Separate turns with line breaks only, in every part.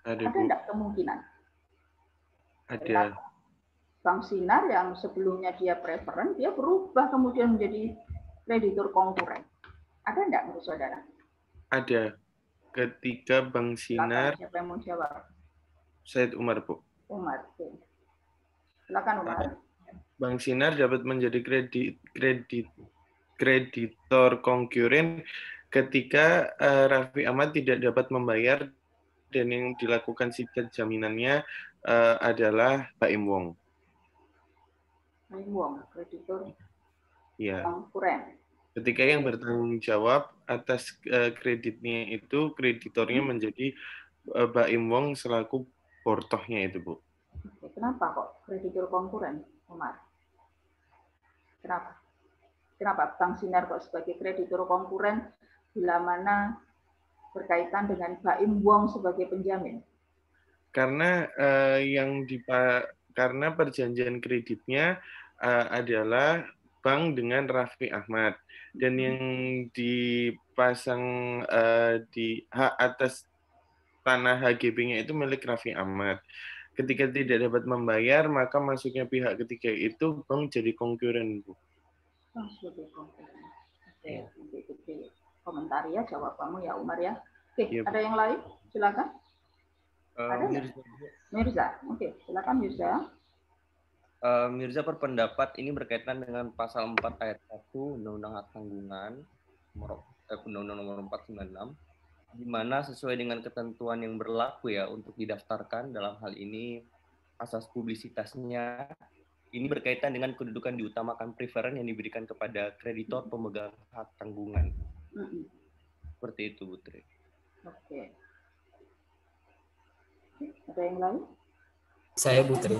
Ada,
Ada
Bu.
enggak kemungkinan?
Ada.
Bank Sinar yang sebelumnya dia preferen, dia berubah kemudian menjadi kreditur konkuren. Ada enggak menurut saudara?
Ada. Ketika Bank Sinar,
Siapa yang mau jawab?
Said Umar, Bu.
Umar. Silakan Umar.
Bank Sinar dapat menjadi kreditor konkuren ketika Raffi Ahmad tidak dapat membayar dan yang dilakukan sikat jaminannya adalah Baim Wong.
Baim Wong, kreditur
Ya.
konkuren.
Ketika yang bertanggung jawab atas kreditnya itu, kreditornya menjadi Baim Wong selaku bortohnya itu, Bu.
Kenapa kok kreditur konkuren, Umar? Kenapa? Kenapa Bank Sinar kok sebagai kreditur konkuren bila mana berkaitan dengan Baim Wong sebagai penjamin?
Karena karena perjanjian kreditnya adalah bank dengan Raffi Ahmad dan yang dipasang di hak atas tanah HGB-nya itu milik Raffi Ahmad. Ketika tidak dapat membayar, maka masuknya pihak ketiga itu bank jadi konkuren, Bu.
Jadi konkuren. Oke, nanti ikuti komentar ya, jawab kamu ya Umar ya. Oke, ya, ada yang lain? Silakan. Ada Mirza. Oke, silakan Mirza.
Mirza berpendapat ini berkaitan dengan pasal 4 ayat 1 Undang-Undang Hak Tanggungan Undang-Undang Nomor 496, di mana sesuai dengan ketentuan yang berlaku ya untuk didaftarkan dalam hal ini asas publisitasnya ini berkaitan dengan kedudukan diutamakan preferen yang diberikan kepada kreditor pemegang hak tanggungan. Seperti itu, Putri.
Oke. Ada yang lain?
Saya Putri.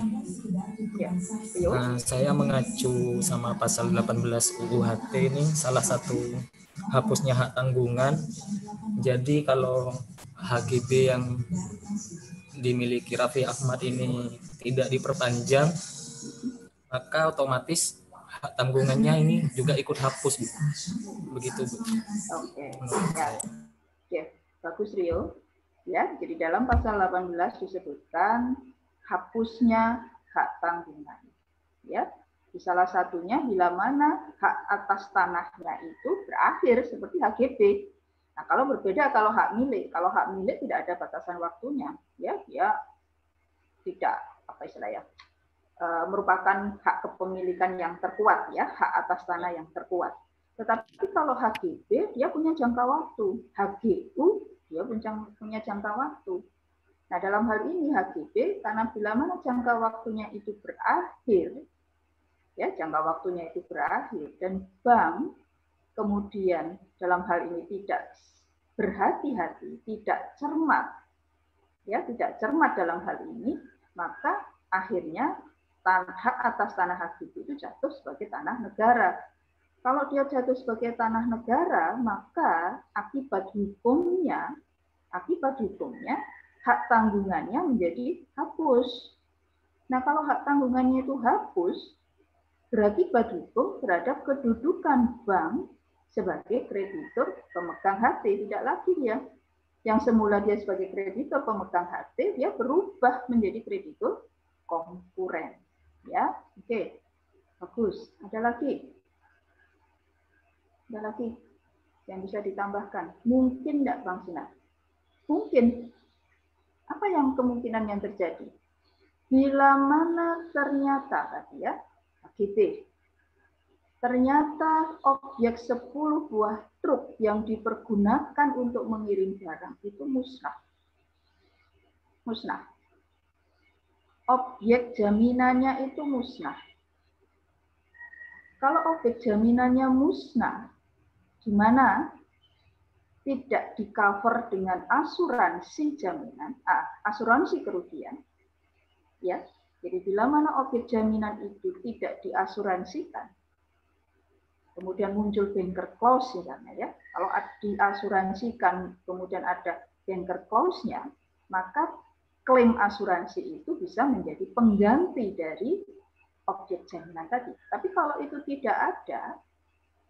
Ya.
Saya mengacu sama pasal 18 UU HT ini salah satu hapusnya hak tanggungan. Jadi kalau HGB yang dimiliki Raffi Ahmad ini tidak diperpanjang, maka otomatis hak tanggungannya ini juga ikut hapus. Begitu, Bu.
Oke. Ya. Oke, bagus Rio. Ya, jadi dalam pasal 18 disebutkan hapusnya hak tanggungan. Ya, di salah satunya bila mana hak atas tanahnya itu berakhir seperti HGB. Nah, kalau berbeda kalau hak milik tidak ada batasan waktunya, ya dia tidak apa istilahnya merupakan hak kepemilikan yang terkuat, ya hak atas tanah yang terkuat. Tetapi kalau HGB dia punya jangka waktu, HGU dia punya jangka waktu. Nah, dalam hal ini HGB, karena bila mana jangka waktunya itu berakhir, ya jangka waktunya itu berakhir, dan bank kemudian dalam hal ini tidak berhati-hati, tidak cermat, ya tidak cermat dalam hal ini, maka akhirnya hak atas tanah HGB itu jatuh sebagai tanah negara. Kalau dia jatuh sebagai tanah negara, maka akibat hukumnya hak tanggungannya menjadi hapus. Nah, kalau hak tanggungannya itu hapus, berakibat hukum terhadap kedudukan bank sebagai kreditur pemegang HT. Tidak lagi ya, yang semula dia sebagai kreditur pemegang HT, dia berubah menjadi kreditur konkuren. Ya, oke, bagus. Ada lagi yang bisa ditambahkan? Mungkin tidak, Bang Sinar? Mungkin. Apa yang kemungkinan yang terjadi? Bila mana ternyata tadi ya, HGB, ternyata objek 10 buah truk yang dipergunakan untuk mengirim barang itu musnah. Objek jaminannya itu musnah. Kalau objek jaminannya musnah, di mana tidak di-cover dengan asuransi jaminan, asuransi kerugian, ya. Jadi bila mana objek jaminan itu tidak diasuransikan, kemudian muncul banker clause misalnya, ya. Kalau diasuransikan kemudian ada banker clause-nya, maka klaim asuransi itu bisa menjadi pengganti dari objek jaminan tadi. Tapi kalau itu tidak ada,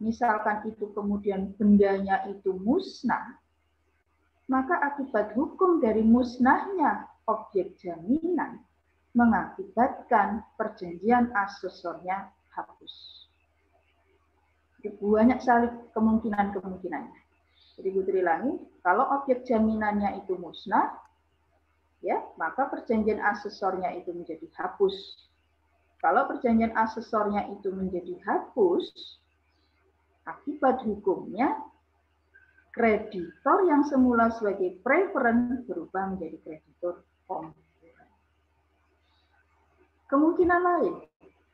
misalkan itu kemudian bendanya itu musnah, maka akibat hukum dari musnahnya objek jaminan mengakibatkan perjanjian asesornya hapus. Jadi banyak sekali kemungkinan-kemungkinannya. Jadi Putri ulangi, kalau objek jaminannya itu musnah, ya, maka perjanjian asesornya itu menjadi hapus. Kalau perjanjian asesornya itu menjadi hapus, akibat hukumnya kreditor yang semula sebagai preferen berubah menjadi kreditor konkuren. Kemungkinan lain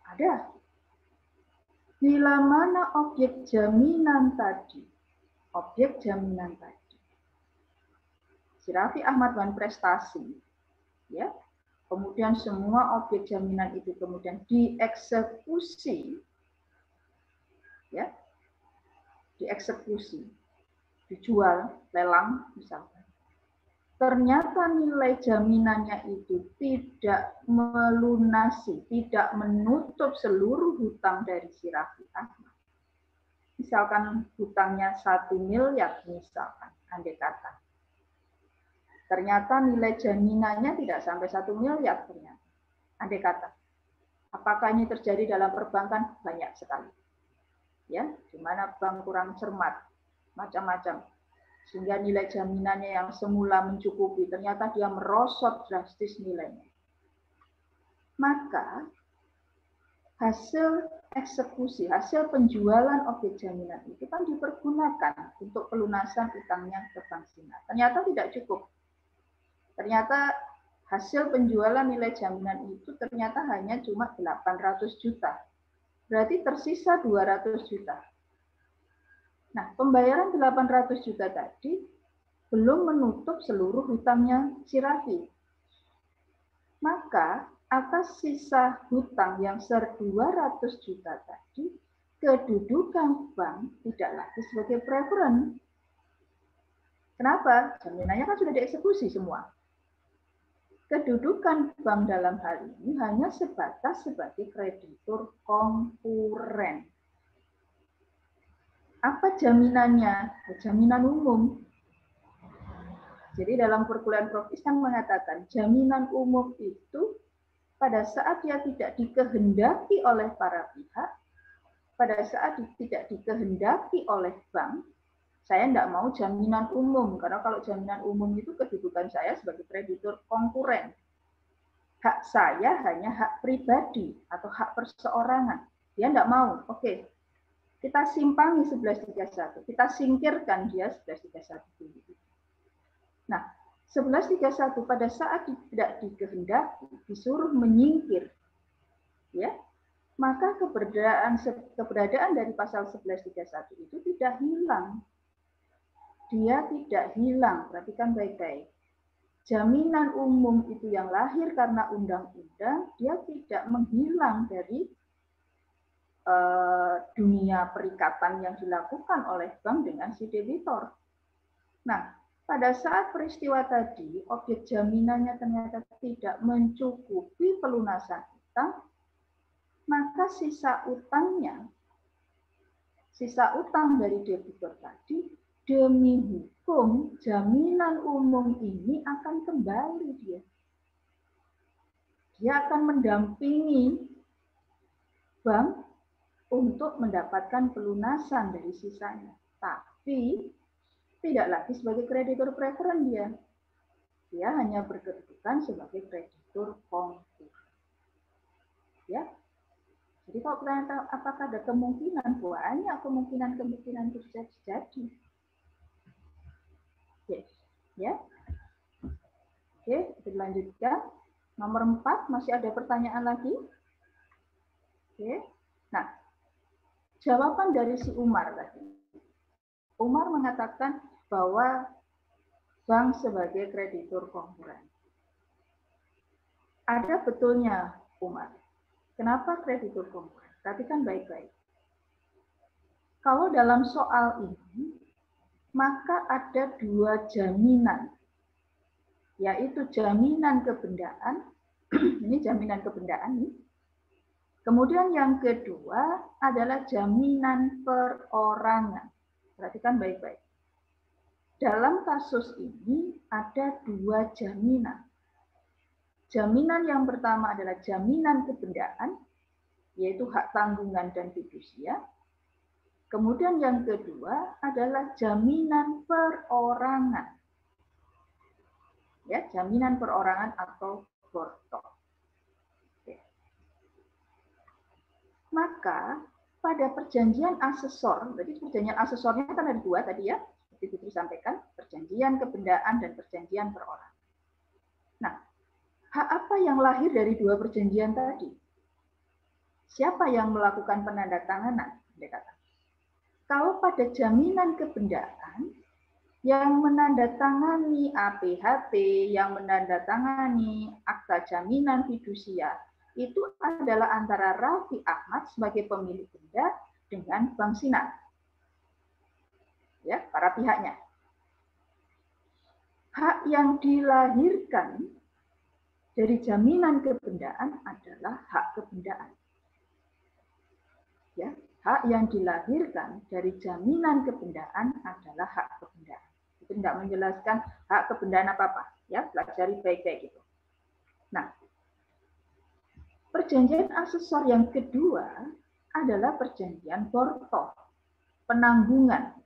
ada. Bila mana objek jaminan tadi, si Raffi Ahmad Wan prestasi, ya, kemudian semua objek jaminan itu kemudian dieksekusi, ya, dijual, lelang misalkan. Ternyata nilai jaminannya itu tidak melunasi, tidak menutup seluruh hutang dari si Raffi Ahmad. Misalkan hutangnya 1 miliar, misalkan, andai kata. Ternyata nilai jaminannya tidak sampai 1 miliar ternyata. Andai kata. Apakah ini terjadi dalam perbankan? Banyak sekali. Ya, di mana bank kurang cermat, macam-macam. Sehingga nilai jaminannya yang semula mencukupi, ternyata dia merosot drastis nilainya. Maka hasil eksekusi, hasil penjualan objek jaminan itu kan dipergunakan untuk pelunasan utangnya ke bank Sina. Ternyata tidak cukup. Ternyata hasil penjualan nilai jaminan itu ternyata hanya cuma 800 juta. Berarti tersisa 200 juta. Nah, pembayaran 800 juta tadi belum menutup seluruh hutangnya si Raffi. Maka atas sisa hutang yang 200 juta tadi, kedudukan bank tidak lagi sebagai preferen. Kenapa? Jaminannya kan sudah dieksekusi semua. Kedudukan bank dalam hal ini hanya sebatas sebagai kreditur konkuren. Apa jaminannya? Jaminan umum. Jadi dalam perkuliahan Prof. Iskan mengatakan jaminan umum itu pada saat dia tidak dikehendaki oleh para pihak, pada saat tidak dikehendaki oleh bank, saya tidak mau jaminan umum, karena kalau jaminan umum itu kedudukan saya sebagai kreditur konkuren. Hak saya hanya hak pribadi atau hak perseorangan. Dia tidak mau, oke. Kita simpangi 1131, kita singkirkan dia 1131 dulu. Nah, 1131 pada saat tidak dikehendaki, disuruh menyingkir, ya, maka keberadaan dari pasal 1131 itu tidak hilang. Dia tidak hilang, perhatikan baik-baik. Jaminan umum itu yang lahir karena undang-undang, dia tidak menghilang dari dunia perikatan yang dilakukan oleh bank dengan si debitor. Nah, pada saat peristiwa tadi, objek jaminannya ternyata tidak mencukupi pelunasan utang, maka sisa utang dari debitor tadi, demi hukum, jaminan umum ini akan kembali dia. Dia akan mendampingi bank untuk mendapatkan pelunasan dari sisanya. Tapi tidak lagi sebagai kreditur preferen dia. Dia hanya berkedudukan sebagai kreditur konkuren. Ya. Jadi kalau kita apakah ada kemungkinan, banyak kemungkinan terjadi. Oke. Ya. Oke, kita lanjutkan. Nomor 4, masih ada pertanyaan lagi? Oke. Nah, jawaban dari si Umar tadi. Umar mengatakan bahwa bank sebagai kreditur konkuren. Ada betulnya, Umar. Kenapa kreditur konkuren? Perhatikan baik-baik. Kalau dalam soal ini, maka ada 2 jaminan, yaitu jaminan kebendaan. Ini jaminan kebendaan nih. Kemudian yang kedua adalah jaminan perorangan. Perhatikan baik-baik. dalam kasus ini ada dua jaminan. Jaminan yang pertama adalah jaminan kebendaan, yaitu hak tanggungan dan fidusia. Kemudian yang kedua adalah jaminan perorangan. Ya, jaminan perorangan atau borto. Maka pada perjanjian asesor, berarti perjanjian asesornya kan ada dua tadi ya, seperti Putri sampaikan, perjanjian kebendaan dan perjanjian perorangan. Nah, hak apa yang lahir dari dua perjanjian tadi? Siapa yang melakukan penandatanganan? Kalau pada jaminan kebendaan, yang menandatangani APHT, yang menandatangani akta jaminan fidusia, itu adalah antara Raffi Ahmad sebagai pemilik benda dengan Bank Sinar. Ya, para pihaknya. Hak yang dilahirkan dari jaminan kebendaan adalah hak kebendaan. Ya, hak yang dilahirkan dari jaminan kebendaan adalah hak kebendaan. Itu tidak menjelaskan hak kebendaan apa-apa. Ya, pelajari baik-baik itu. Nah, perjanjian asesor yang kedua adalah perjanjian borto, penanggungan,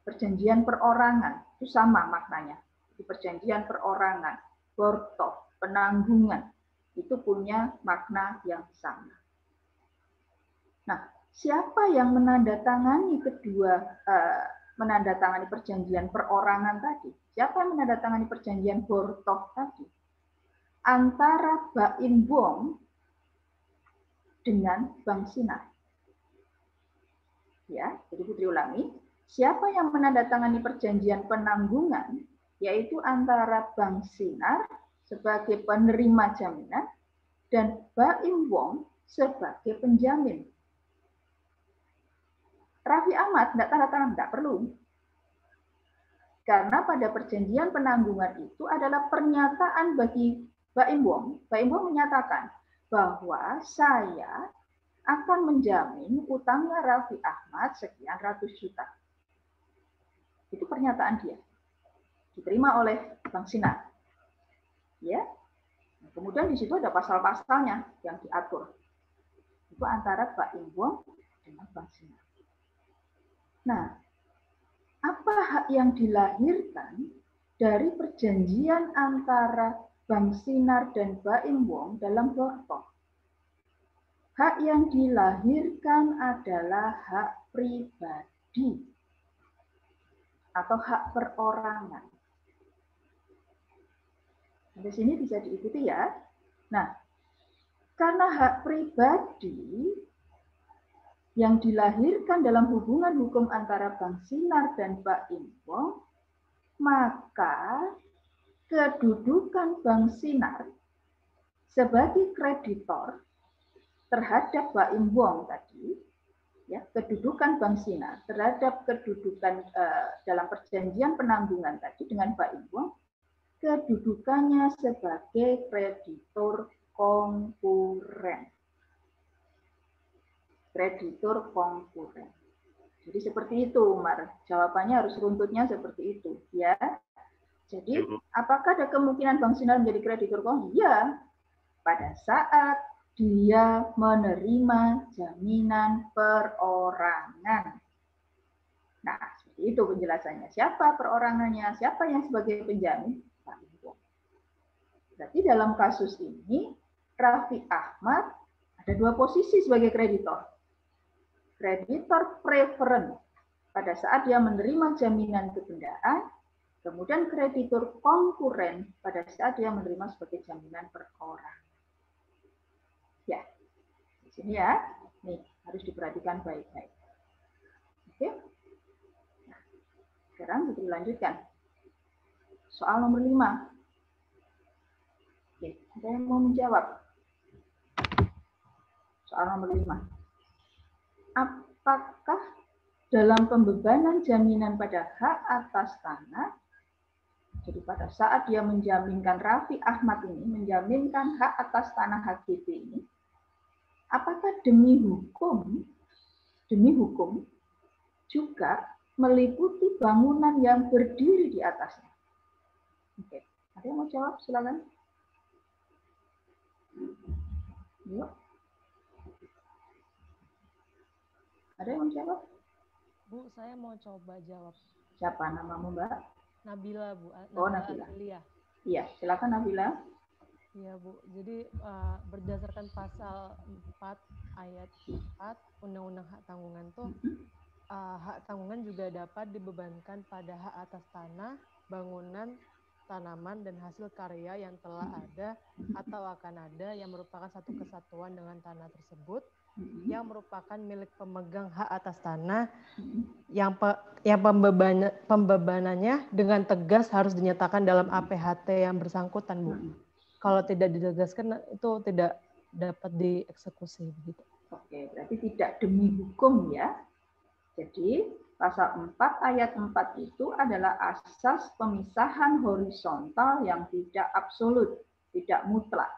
perjanjian perorangan, itu sama maknanya. Di perjanjian perorangan, borto, penanggungan, itu punya makna yang sama. Nah, siapa yang menandatangani menandatangani perjanjian perorangan tadi? Siapa yang menandatangani perjanjian borto tadi? Antara Baim Wong dengan Bank Sinar. Ya, jadi Putri ulangi, siapa yang menandatangani perjanjian penanggungan, yaitu antara Bank Sinar sebagai penerima jaminan dan Baim Wong sebagai penjamin. Raffi Ahmad tidak tanda tangan, tidak perlu. Karena pada perjanjian penanggungan itu adalah pernyataan bagi Baim Wong. Baim Wong menyatakan bahwa saya akan menjamin utangnya Raffi Ahmad sekian ratus juta. Itu pernyataan dia. Diterima oleh Bank Sinar. Ya. Kemudian di situ ada pasal-pasalnya yang diatur. Itu antara Baim Wong dengan Bank Sinar. Nah, apa hak yang dilahirkan dari perjanjian antara Bank Sinar dan Baim Wong dalam borto? Hak yang dilahirkan adalah hak pribadi atau hak perorangan. Di sini bisa diikuti ya. Nah, karena hak pribadi yang dilahirkan dalam hubungan hukum antara Bank Sinar dan Baim Wong, maka kedudukan Bank Sinar sebagai kreditor terhadap Baim Wong tadi, ya, kedudukan Bank Sinar terhadap kedudukan dalam perjanjian penanggungan tadi dengan Baim Wong, kedudukannya sebagai kreditor konkuren. Kreditor konkuren. Jadi seperti itu, Umar. Jawabannya harus runtutnya seperti itu, ya. Jadi, apakah ada kemungkinan Bank Sinar menjadi kreditor konkuren? Ya, pada saat dia menerima jaminan perorangan. Nah, seperti itu penjelasannya. Siapa perorangannya? Siapa yang sebagai penjamin? Berarti dalam kasus ini, Raffi Ahmad ada dua posisi sebagai kreditor. Kreditor preferen pada saat dia menerima jaminan kebendaan, kemudian kreditor konkuren pada saat dia menerima sebagai jaminan perorangan. Ya, di sini ya, nih harus diperhatikan baik-baik. Oke, nah, sekarang kita lanjutkan. Soal nomor 5. Oke, ada yang mau menjawab? Soal nomor 5. Apakah dalam pembebanan jaminan pada hak atas tanah, jadi pada saat dia menjaminkan Raffi Ahmad ini, menjaminkan hak atas tanah HGB ini, apakah demi hukum juga meliputi bangunan yang berdiri di atasnya. Oke, ada yang mau jawab? Silakan. Yuk. Ada yang mau jawab?
Bu, saya mau coba jawab.
Siapa namamu, Mbak?
Nabila, Bu.
Oh, Nabila.
Adelia.
Iya, silakan Nabila.
Iya, Bu. Jadi berdasarkan pasal 4 ayat 4 Undang-Undang Hak Tanggungan tuh hak tanggungan juga dapat dibebankan pada hak atas tanah, bangunan, tanaman, dan hasil karya yang telah ada atau akan ada yang merupakan satu kesatuan dengan tanah tersebut, yang merupakan milik pemegang hak atas tanah, yang pembebanannya dengan tegas harus dinyatakan dalam APHT yang bersangkutan, Bu. Kalau tidak ditegaskan itu tidak dapat dieksekusi begitu.
Oke, berarti tidak demi hukum ya. Jadi pasal 4 ayat 4 itu adalah asas pemisahan horizontal yang tidak absolut, tidak mutlak.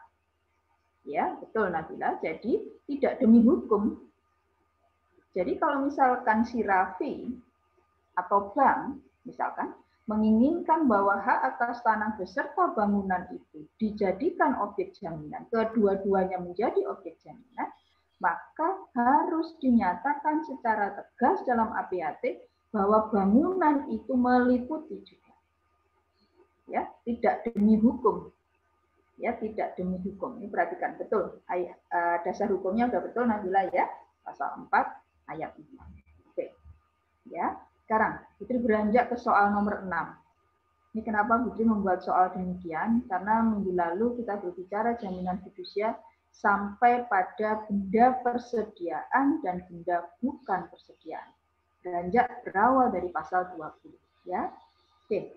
Ya, betul Nabila. Jadi tidak demi hukum. Jadi kalau misalkan si Raffi atau bank misalkan menginginkan bahwa hak atas tanah beserta bangunan itu dijadikan objek jaminan, kedua-duanya menjadi objek jaminan, maka harus dinyatakan secara tegas dalam APHT bahwa bangunan itu meliputi juga. Ya, tidak demi hukum. Ya, tidak demi hukum. Ini perhatikan betul. Dasar hukumnya sudah betul Nabila ya. Pasal 4 ayat 5. Oke. Ya. Sekarang Putri beranjak ke soal nomor 6. Ini kenapa Putri membuat soal demikian? Karena minggu lalu kita berbicara jaminan fidusia sampai pada benda persediaan dan benda bukan persediaan. Beranjak berawal dari pasal 20. Ya. Oke.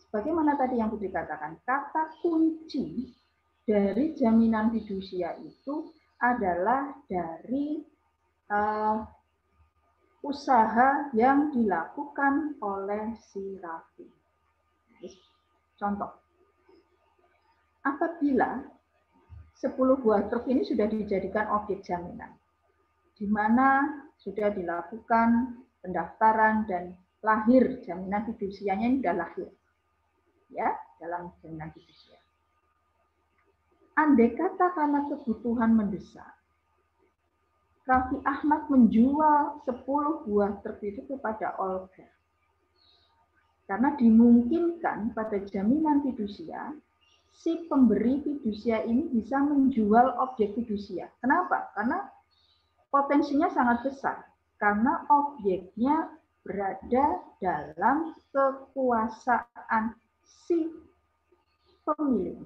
Sebagaimana tadi yang Putri katakan, kata kunci dari jaminan fidusia itu adalah dari usaha yang dilakukan oleh si Raffi. Contoh, apabila 10 buah truk ini sudah dijadikan objek jaminan, di mana sudah dilakukan pendaftaran dan lahir jaminan fidusianya ini sudah lahir, ya dalam jaminan fidusia. Andai kata karena kebutuhan mendesak, Raffi Ahmad menjual 10 buah truk itu kepada Olga. Karena dimungkinkan pada jaminan fidusia, si pemberi fidusia ini bisa menjual objek fidusia. Kenapa? Karena potensinya sangat besar. Karena objeknya berada dalam kekuasaan si pemilik.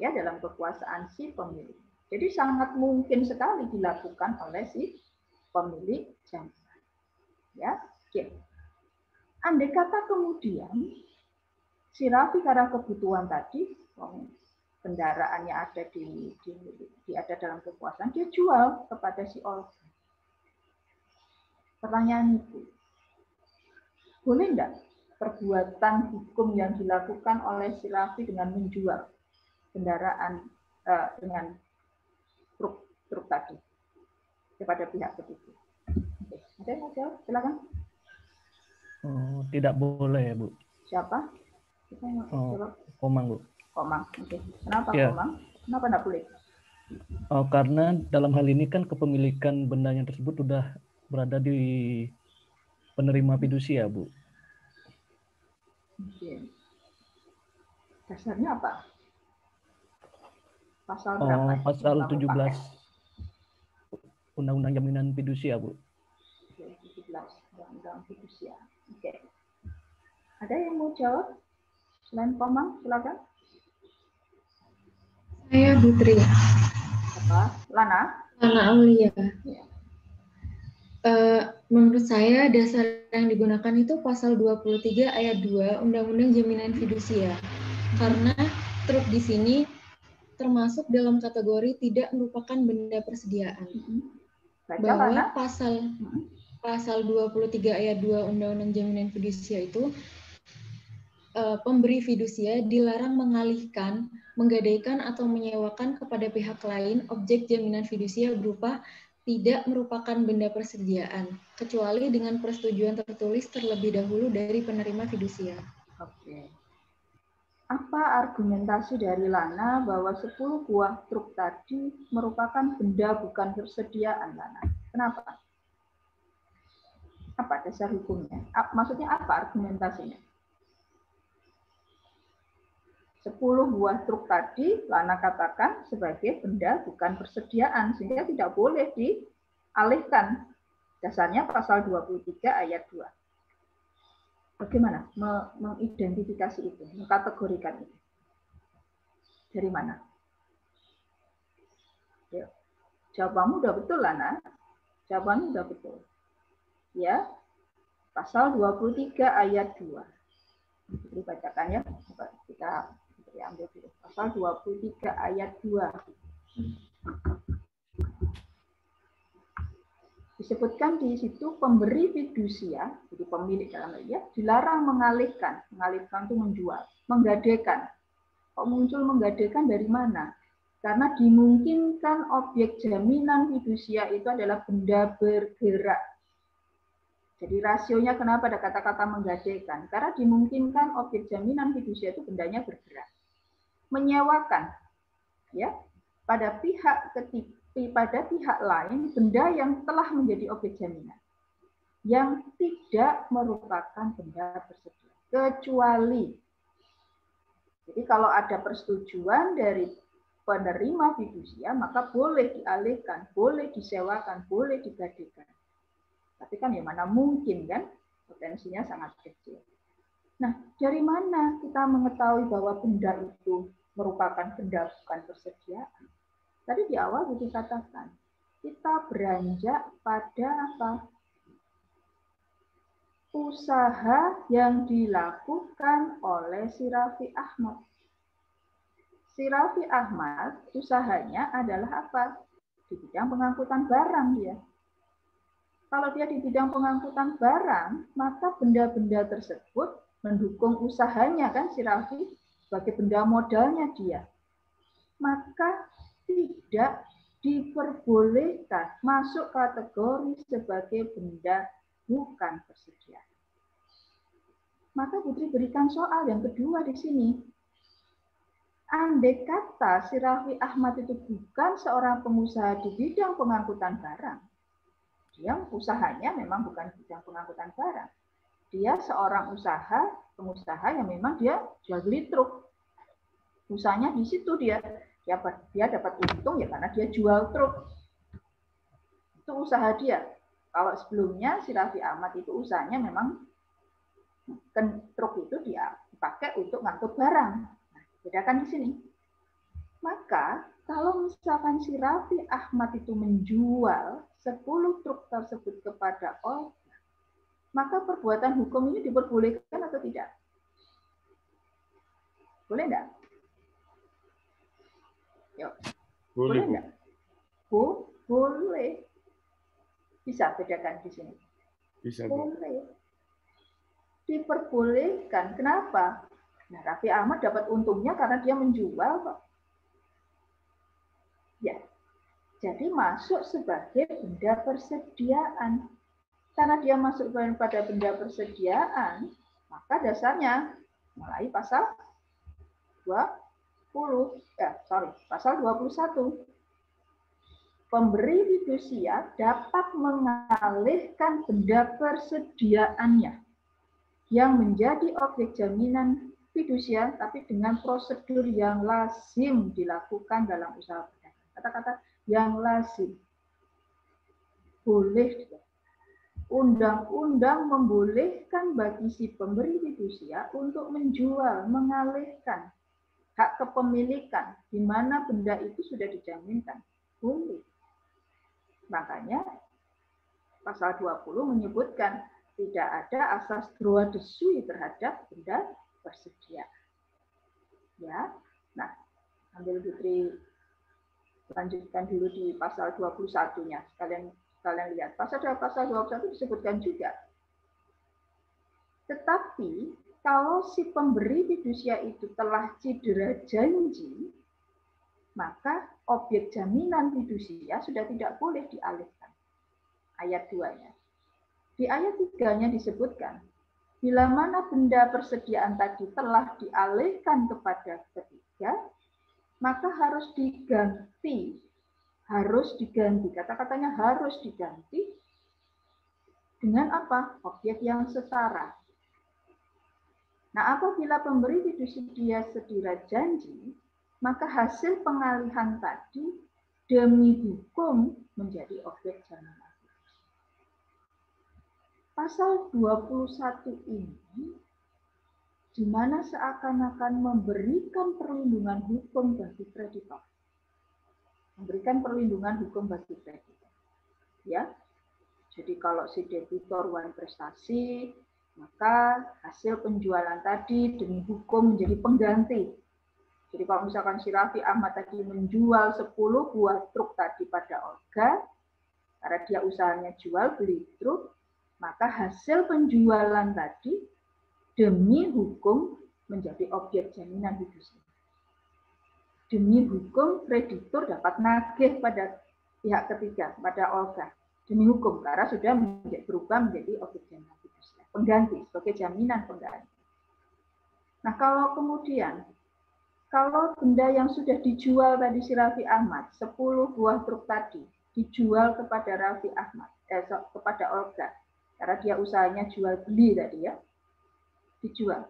Ya, dalam kekuasaan si pemilik. Jadi sangat mungkin sekali dilakukan oleh si pemilik jaminan. Ya, oke. Andai kata kemudian si Raffi karena kebutuhan tadi, kendaraannya ada ada dalam kekuasaan, dia jual kepada si Olga. Pertanyaan itu, boleh enggak perbuatan hukum yang dilakukan oleh si Raffi dengan menjual kendaraan dengan truk tadi kepada pihak ketiga? Ada yang mau jawab? Silakan.
Oh, tidak boleh ya, Bu.
Siapa?
Komang, Bu.
Komang. Oke. Kenapa
Ya.
Komang? Kenapa tidak boleh?
Oh, karena dalam hal ini kan kepemilikan bendanya tersebut sudah berada di penerima fidusia, Bu.
Oke. Dasarnya apa? Pasal berapa?
Pasal 17 Undang-Undang Jaminan Fidusia, Bu.
17 Undang-Undang Fidusia. Oke. Ada yang mau jawab? Selain Komang, silakan.
Saya Putri.
Apa? Lana?
Lana Aulia.
Ya.
Menurut saya dasar yang digunakan itu pasal 23 ayat 2 Undang-Undang Jaminan Fidusia. Karena truk di sini termasuk dalam kategori tidak merupakan benda persediaan. Bahwa pasal 23 ayat 2 Undang-Undang Jaminan Fidusia itu pemberi fidusia dilarang mengalihkan, menggadaikan atau menyewakan kepada pihak lain objek jaminan fidusia berupa tidak merupakan benda persediaan, kecuali dengan persetujuan tertulis terlebih dahulu dari penerima fidusia.
Oke. Apa argumentasi dari Lana bahwa 10 buah truk tadi merupakan benda bukan persediaan, Lana? Kenapa? Apa dasar hukumnya? Maksudnya apa argumentasinya? 10 buah truk tadi Lana katakan sebagai benda bukan persediaan, sehingga tidak boleh dialihkan. Dasarnya pasal 23 ayat 2. Bagaimana mengidentifikasi itu, mengkategorikan itu? Dari mana? Yuk. Jawabanmu udah betul, Lana. Jawabanmu udah betul. Ya, pasal 23 ayat 2. Jadi bacakan ya. Kita ambil dulu. Pasal 23 ayat 2. Disebutkan di situ pemberi fidusia, jadi pemilik dalam ya, dilarang mengalihkan. Mengalihkan itu menjual, menggadekan. Kok muncul menggadekan dari mana? Karena dimungkinkan objek jaminan fidusia itu adalah benda bergerak. Jadi rasionya kenapa ada kata-kata menggadekan? Karena dimungkinkan objek jaminan fidusia itu bendanya bergerak. Menyewakan, ya, pada pihak ketiga. Pada pihak lain benda yang telah menjadi objek jaminan yang tidak merupakan benda persediaan kecuali, jadi kalau ada persetujuan dari penerima fidusia maka boleh dialihkan, boleh disewakan, boleh digadekan. Tapi kan ya mana mungkin kan, potensinya sangat kecil. Nah, dari mana kita mengetahui bahwa benda itu merupakan benda bukan persediaan? Tadi di awal dikatakan, kita beranjak pada apa? Usaha yang dilakukan oleh si Raffi Ahmad. Si Raffi Ahmad usahanya adalah apa? Di bidang pengangkutan barang dia. Kalau dia di bidang pengangkutan barang, maka benda-benda tersebut mendukung usahanya kan si Raffi sebagai benda modalnya dia. Maka tidak diperbolehkan masuk kategori sebagai benda bukan persediaan. Maka Putri berikan soal yang kedua di sini. Andai kata si Raffi Ahmad itu bukan seorang pengusaha di bidang pengangkutan barang, dia usahanya memang bukan bidang pengangkutan barang. Dia seorang pengusaha yang memang dia jual beli truk. Usahanya di situ dia dapat untung ya karena dia jual truk. Itu usaha dia. Kalau sebelumnya si Raffi Ahmad itu usahanya memang truk itu dia dipakai untuk ngangkut barang. Nah, bedakan di sini. Maka kalau misalkan si Raffi Ahmad itu menjual 10 truk tersebut kepada Olga, maka perbuatan hukum ini diperbolehkan atau tidak? Boleh enggak? Yuk. Boleh enggak? Boleh. Bisa bedakan di sini.
Bisa.
Boleh. Diperbolehkan. Kenapa? Nah, Raffi Ahmad dapat untungnya karena dia menjual kok. Ya. Jadi masuk sebagai benda persediaan. Karena dia masuk pada benda persediaan, maka dasarnya mulai pasal 21. Pemberi fidusia dapat mengalihkan benda persediaannya yang menjadi objek jaminan fidusia, tapi dengan prosedur yang lazim dilakukan dalam usaha perdagangan. Kata-kata yang lazim. Boleh. Undang-undang membolehkan bagi si pemberi fidusia untuk menjual, mengalihkan hak kepemilikan di mana benda itu sudah dijaminkan. Boleh. Makanya pasal 20 menyebutkan tidak ada asas droit de suite terhadap benda persediaan. Ya. Nah, ambil Putri lanjutkan dulu di pasal 21-nya. Kalian lihat, pasal 21 disebutkan juga. Tetapi kalau si pemberi fidusia itu telah cedera janji, maka objek jaminan fidusia sudah tidak boleh dialihkan. Ayat 2-nya. Di ayat 3-nya disebutkan, bila mana benda persediaan tadi telah dialihkan kepada ketiga, maka harus diganti. Harus diganti. Kata-katanya harus diganti dengan apa? Objek yang setara. Nah, apabila pemberi fidusia sedira janji, maka hasil pengalihan tadi demi hukum menjadi objek jaminan. Pasal 21 ini di mana seakan-akan memberikan perlindungan hukum bagi kreditor. Memberikan perlindungan hukum bagi kreditor. Ya. Jadi kalau si debitor uang prestasi, maka hasil penjualan tadi demi hukum menjadi pengganti. Jadi kalau misalkan si Raffi Ahmad tadi menjual 10 buah truk tadi pada Olga, karena dia usahanya jual beli truk, maka hasil penjualan tadi demi hukum menjadi objek jaminan fidusia. Demi hukum kreditur dapat nagih pada pihak ketiga, pada Olga. Demi hukum, karena sudah berubah menjadi objek jaminan fidusia. Pengganti, sebagai jaminan pengganti. Nah, kalau kemudian, kalau benda yang sudah dijual tadi si Raffi Ahmad, 10 buah truk tadi, dijual kepada Raffi Ahmad, kepada Olga, karena dia usahanya jual beli tadi ya, dijual.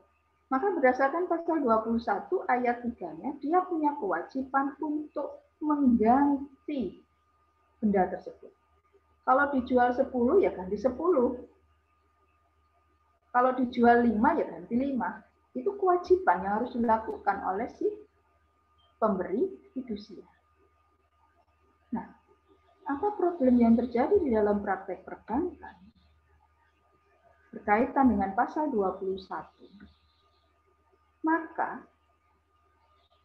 Maka berdasarkan pasal 21 ayat 3-nya, dia punya kewajiban untuk mengganti benda tersebut. Kalau dijual 10, ya ganti 10. Kalau dijual 5, ya ganti 5. Itu kewajiban yang harus dilakukan oleh si pemberi fidusia. Nah, apa problem yang terjadi di dalam praktek perbankan berkaitan dengan pasal 21? Maka,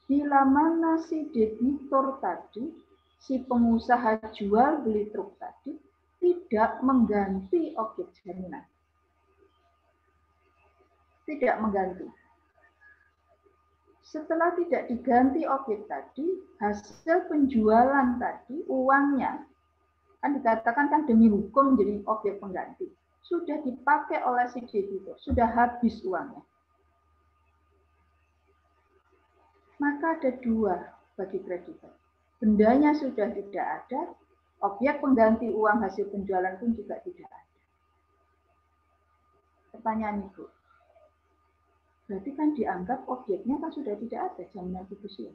bila mana si debitor tadi, si pengusaha jual beli truk tadi, tidak mengganti objek jaminan. Tidak mengganti. Setelah tidak diganti objek tadi, hasil penjualan tadi, uangnya, kan dikatakan kan demi hukum menjadi objek pengganti. Sudah dipakai oleh si debitor, sudah habis uangnya. Maka ada dua bagi kreditor. Bendanya sudah tidak ada, objek pengganti uang hasil penjualan pun juga tidak ada. Pertanyaan Ibu, berarti kan dianggap objeknya kan sudah tidak ada jaminan fidusia.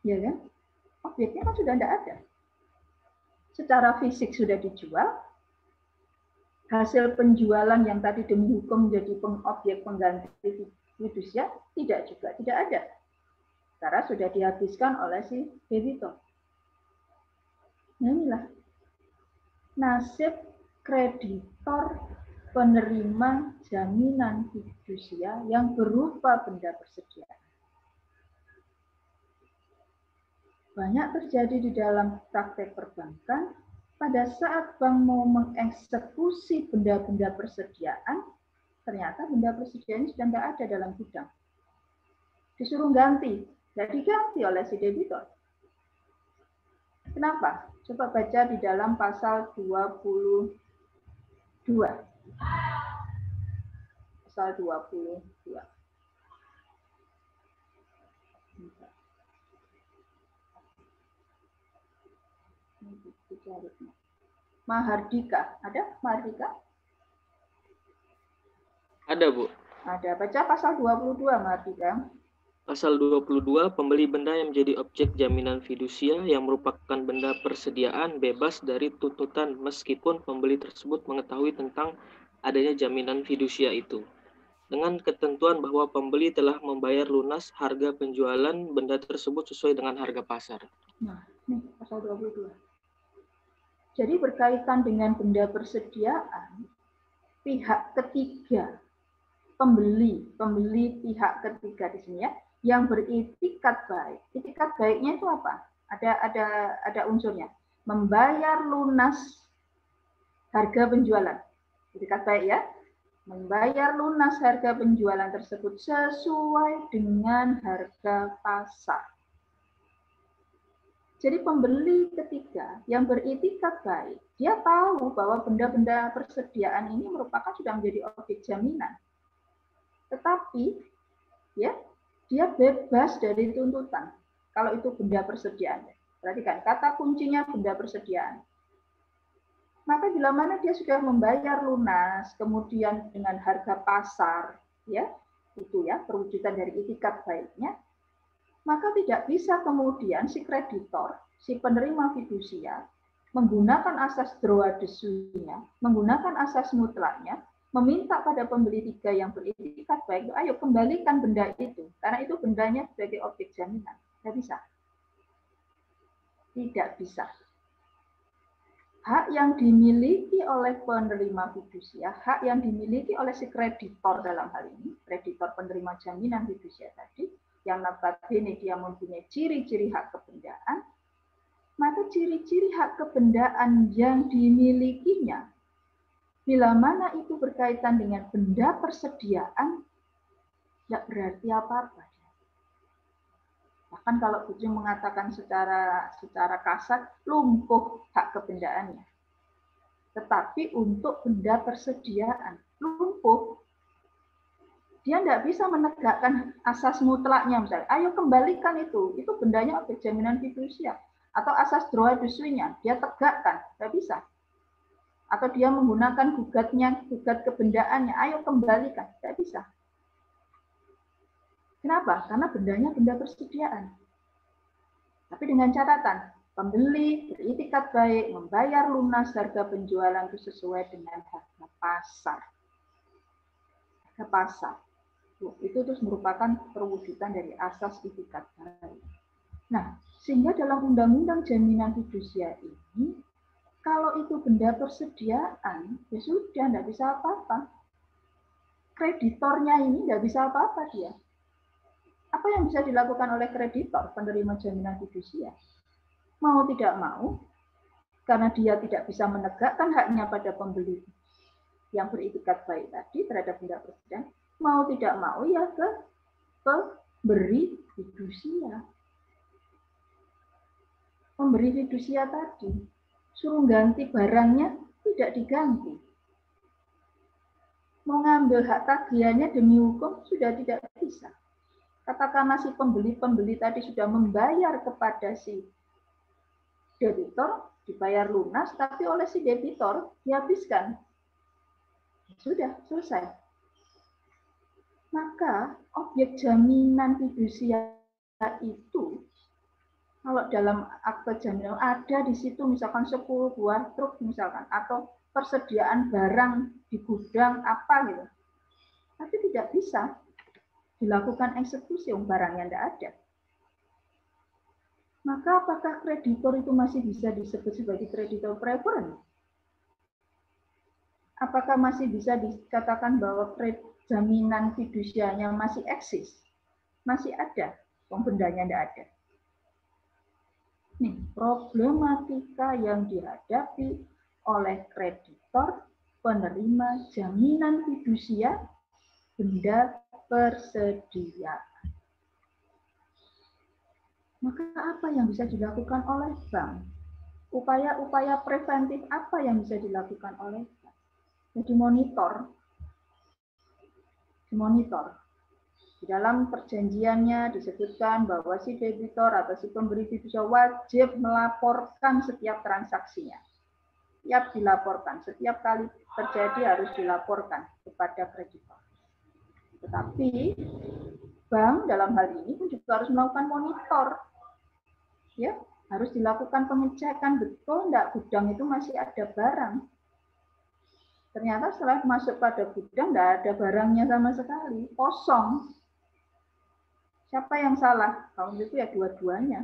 Ya kan? Objeknya kan sudah tidak ada. Secara fisik sudah dijual, hasil penjualan yang tadi demi hukum menjadi objek pengganti fidusia tidak ada. Karena sudah dihabiskan oleh si debitor. Nah, inilah nasib kreditor penerima jaminan fidusia yang berupa benda persediaan. Banyak terjadi di dalam praktek perbankan pada saat bank mau mengeksekusi benda-benda persediaan, ternyata benda persediaan sudah tidak ada dalam gudang. Disuruh ganti, tidak diganti oleh si debitor. Kenapa? Coba baca di dalam pasal 22. Pasal 22. Mahardika, ada Mahardika?
Ada, Bu.
Ada. Baca pasal 22, Mahardika.
Pasal 22, pembeli benda yang menjadi objek jaminan fidusia yang merupakan benda persediaan bebas dari tuntutan meskipun pembeli tersebut mengetahui tentang adanya jaminan fidusia itu. Dengan ketentuan bahwa pembeli telah membayar lunas harga penjualan benda tersebut sesuai dengan harga pasar.
Nah, ini pasal 22. Jadi berkaitan dengan benda persediaan, pihak ketiga, pembeli pihak ketiga di sini ya, yang beritikat baik. Itikat baiknya itu apa? Ada unsurnya. Membayar lunas harga penjualan. Itikat baik ya. Membayar lunas harga penjualan tersebut sesuai dengan harga pasar. Jadi pembeli ketiga yang beritikat baik, dia tahu bahwa benda-benda persediaan ini merupakan sudah menjadi objek jaminan. Tetapi ya, dia bebas dari tuntutan kalau itu benda persediaan. Perhatikan, kata kuncinya benda persediaan. Maka bila mana dia sudah membayar lunas, kemudian dengan harga pasar, ya, itu ya perwujudan dari itikat baiknya, maka tidak bisa kemudian si kreditor, si penerima fidusia, menggunakan asas droa desunya, menggunakan asas mutlaknya, meminta pada pembeli tiga yang beritikat baik, ayo kembalikan benda itu, karena itu bendanya sebagai objek jaminan. Tidak bisa. Tidak bisa. Hak yang dimiliki oleh penerima fidusia, hak yang dimiliki oleh si kreditor dalam hal ini, kreditor penerima jaminan fidusia tadi, yang notabene dia mempunyai ciri-ciri hak kebendaan, maka ciri-ciri hak kebendaan yang dimilikinya, bila mana itu berkaitan dengan benda persediaan, tidak berarti apa-apa. Bahkan kalau Kucing mengatakan secara kasar, lumpuh hak kebendaannya. Tetapi untuk benda persediaan, lumpuh. Dia tidak bisa menegakkan asas mutlaknya, misalnya, ayo kembalikan itu bendanya objek jaminan fidusia. Atau asas droa desunya, dia tegakkan, tidak bisa. Atau dia menggunakan gugat kebendaannya, ayo kembalikan, tidak bisa. Kenapa? Karena bendanya benda persediaan. Tapi dengan catatan, pembeli beritikat baik, membayar lunas harga penjualan itu sesuai dengan harga pasar. Harga pasar. Itu terus merupakan perwujudan dari asas itikat baik. Nah, sehingga dalam Undang-Undang Jaminan Fidusia ini, kalau itu benda persediaan, ya sudah, tidak bisa apa-apa. Kreditornya ini tidak bisa apa-apa dia. Apa yang bisa dilakukan oleh kreditor, penerima jaminan fidusia? Mau tidak mau, karena dia tidak bisa menegakkan haknya pada pembeli yang beritikat baik tadi terhadap benda persediaan, mau tidak mau ya ke pemberi fidusia. Pemberi fidusia tadi suruh ganti barangnya, tidak diganti. Mau ngambil hak tagihannya demi hukum sudah tidak bisa. Katakanlah si pembeli tadi sudah membayar kepada si debitor, dibayar lunas, tapi oleh si debitor dihabiskan. Sudah, selesai. Maka objek jaminan fidusia itu, kalau dalam akte jaminan ada di situ misalkan 10 buah truk misalkan, atau persediaan barang di gudang apa gitu, tapi tidak bisa dilakukan eksekusi, barangnya tidak ada. Maka apakah kreditor itu masih bisa disebut sebagai kreditor preferent? Apakah masih bisa dikatakan bahwa jaminan fidusianya masih eksis? Masih ada, bendanya tidak ada. Nih, problematika yang dihadapi oleh kreditor penerima jaminan fidusia benda persediaan. Maka apa yang bisa dilakukan oleh bank? Upaya-upaya preventif apa yang bisa dilakukan oleh bank? Ya, dimonitor. Di dalam perjanjiannya disebutkan bahwa si debitor atau si pemberi fidusia wajib melaporkan setiap transaksinya. Setiap dilaporkan, setiap kali terjadi harus dilaporkan kepada kreditor. Tetapi bank dalam hal ini pun juga harus melakukan monitor. Ya, harus dilakukan pengecekan betul enggak gudang itu masih ada barang. Ternyata setelah masuk pada gudang enggak ada barangnya sama sekali, kosong. Siapa yang salah? Kalau itu ya dua-duanya.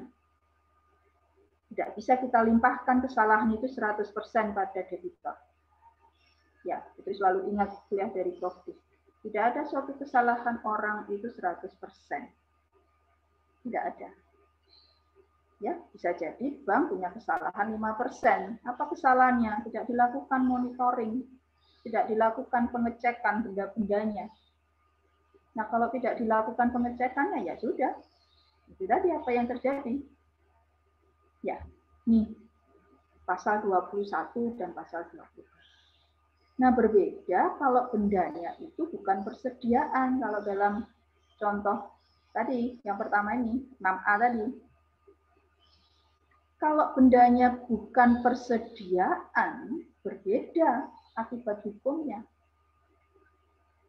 Tidak bisa kita limpahkan kesalahan itu 100% pada debitor. Ya, itu selalu ingat kuliah dari Prof. Tidak ada suatu kesalahan orang itu 100%. Tidak ada. Ya, bisa jadi bank punya kesalahan 5%. Apa kesalahannya? Tidak dilakukan monitoring, tidak dilakukan pengecekan benda-bendanya. Nah, kalau tidak dilakukan pengecekannya, ya sudah. Itu tadi apa yang terjadi. Ya, nih pasal 21 dan pasal 20. Nah, berbeda kalau bendanya itu bukan persediaan. Kalau dalam contoh tadi, yang pertama ini, 6A tadi. Kalau bendanya bukan persediaan, berbeda akibat hukumnya.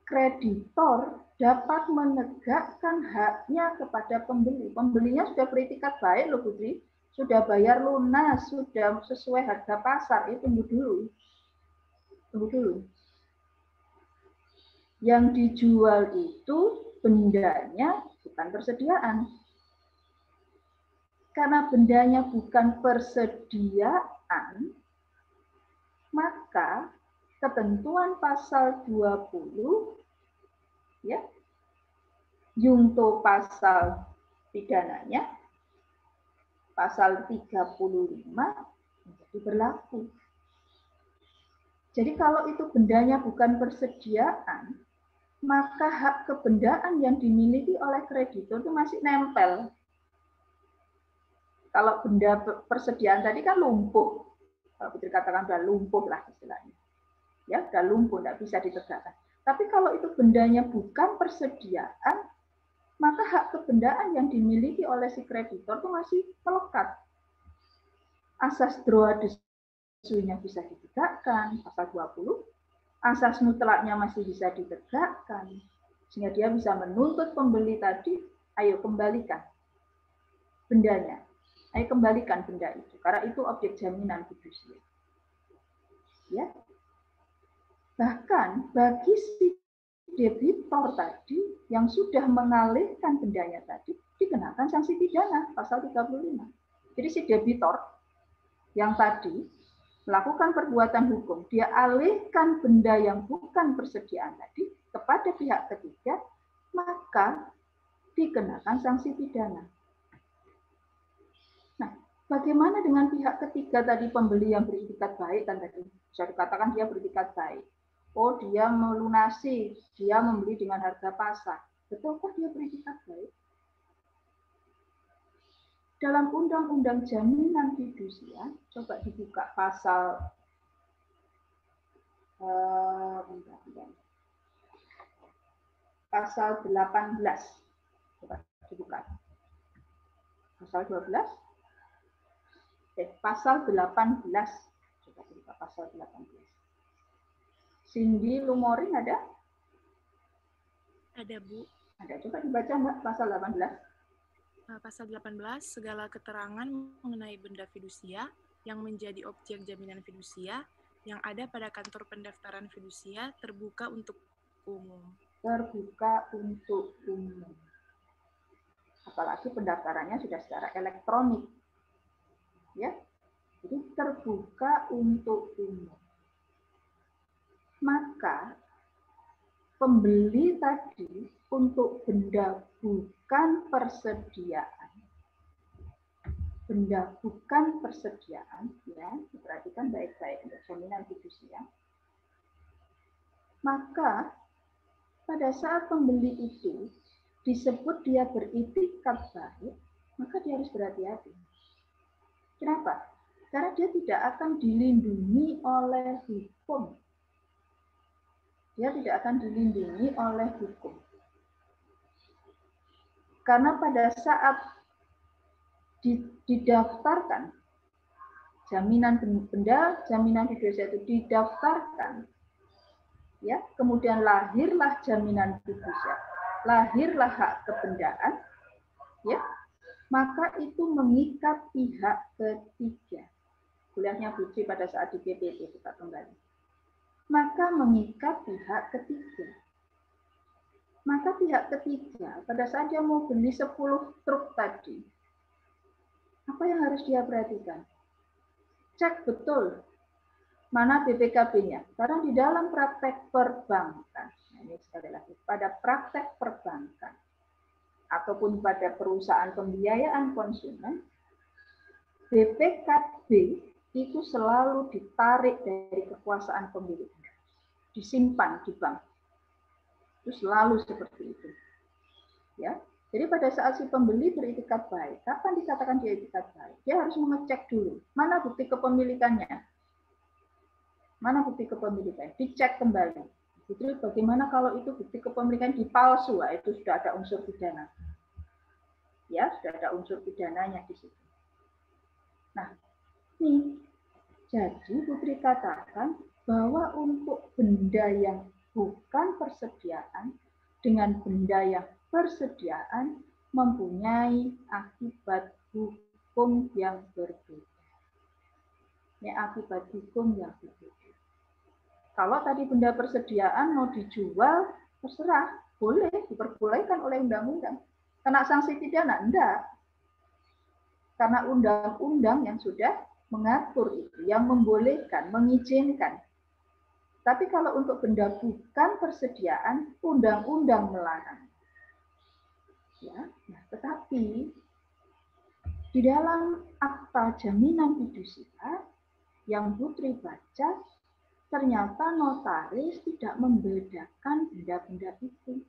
Kreditor dapat menegakkan haknya kepada pembeli. Pembelinya sudah beritikat baik loh Putri, sudah bayar lunas, sudah sesuai harga pasar. Tunggu dulu. Tunggu dulu. Yang dijual itu bendanya bukan persediaan. Karena bendanya bukan persediaan, maka ketentuan pasal 20 ya, junto pasal pidananya pasal 35 menjadi berlaku. Jadi kalau itu bendanya bukan persediaan, maka hak kebendaan yang dimiliki oleh kreditor itu masih nempel. Kalau benda persediaan tadi kan lumpuh. Kalau Putri katakan sudah lumpuh lah istilahnya. Ya, sudah lumpuh, tidak bisa ditegakkan. Tapi kalau itu bendanya bukan persediaan, maka hak kebendaan yang dimiliki oleh si kreditor itu masih melekat. Asas droit de suite-nya bisa ditegakkan, pasal 20. Asas mutlaknya masih bisa ditegakkan. Sehingga dia bisa menuntut pembeli tadi, ayo kembalikan bendanya. Ayo kembalikan benda itu, karena itu objek jaminan fidusia. Ya. Bahkan bagi si debitor tadi yang sudah mengalihkan bendanya tadi dikenakan sanksi pidana pasal 35. Jadi si debitor yang tadi melakukan perbuatan hukum, dia alihkan benda yang bukan persediaan tadi kepada pihak ketiga, maka dikenakan sanksi pidana. Nah, bagaimana dengan pihak ketiga tadi, pembeli yang beritikat baik kan tadi? Bisa dikatakan dia beritikat baik. Oh, dia melunasi, dia membeli dengan harga pasar. Betulkah dia beritikat baik? Dalam Undang-Undang Jaminan Fidusia, coba dibuka pasal pasal 18. Coba dibuka. Pasal 12. Pasal 18. Coba dibuka pasal 18. Cindy Lumorin ada?
Ada, Bu.
Ada. Coba dibaca Mbak pasal 18.
Pasal 18, segala keterangan mengenai benda fidusia yang menjadi objek jaminan fidusia yang ada pada kantor pendaftaran fidusia terbuka untuk umum.
Terbuka untuk umum. Apalagi pendaftarannya sudah secara elektronik. Ya. Jadi terbuka untuk umum. Maka pembeli tadi untuk benda bukan persediaan. Benda bukan persediaan, ya, diperhatikan baik-baik untuk jaminan fidusia. Maka pada saat pembeli itu disebut dia beritikat baik, maka dia harus berhati-hati. Kenapa? Karena dia tidak akan dilindungi oleh hukum. Dia tidak akan dilindungi oleh hukum. Karena pada saat didaftarkan jaminan benda, jaminan fidusia itu didaftarkan, ya, kemudian lahirlah jaminan fidusia, lahirlah hak kebendaan, ya, maka itu mengikat pihak ketiga. Kuliahnya Putri pada saat di PPT kita kembali. Maka mengikat pihak ketiga. Maka pihak ketiga pada saat dia mau beli 10 truk tadi, apa yang harus dia perhatikan? Cek betul mana BPKB-nya. Karena di dalam praktek perbankan, ini sekali lagi, pada praktek perbankan ataupun pada perusahaan pembiayaan konsumen, BPKB itu selalu ditarik dari kekuasaan pemilik, disimpan di bank. Itu selalu seperti itu. Ya, Jadi pada saat si pembeli beritikat baik, kapan dikatakan dia itikat baik? Dia harus mengecek dulu, mana bukti kepemilikannya? Mana bukti kepemilikan? Dicek kembali. Itu bagaimana kalau itu bukti kepemilikan dipalsu? Nah, itu sudah ada unsur pidana. Ya, sudah ada unsur pidananya di situ. Nah, ini jadi Putri katakan bahwa untuk benda yang bukan persediaan dengan benda yang persediaan mempunyai akibat hukum yang berbeda. Ini akibat hukum yang berbeda. Kalau tadi benda persediaan mau dijual, terserah, boleh, diperbolehkan oleh undang-undang. Kena sanksi pidana? Enggak. Karena undang-undang yang sudah mengatur itu, yang membolehkan, mengizinkan. Tapi kalau untuk benda bukan persediaan, undang-undang melarang. Ya, nah, tetapi di dalam akta jaminan fidusia yang Putri baca, ternyata notaris tidak membedakan benda-benda itu.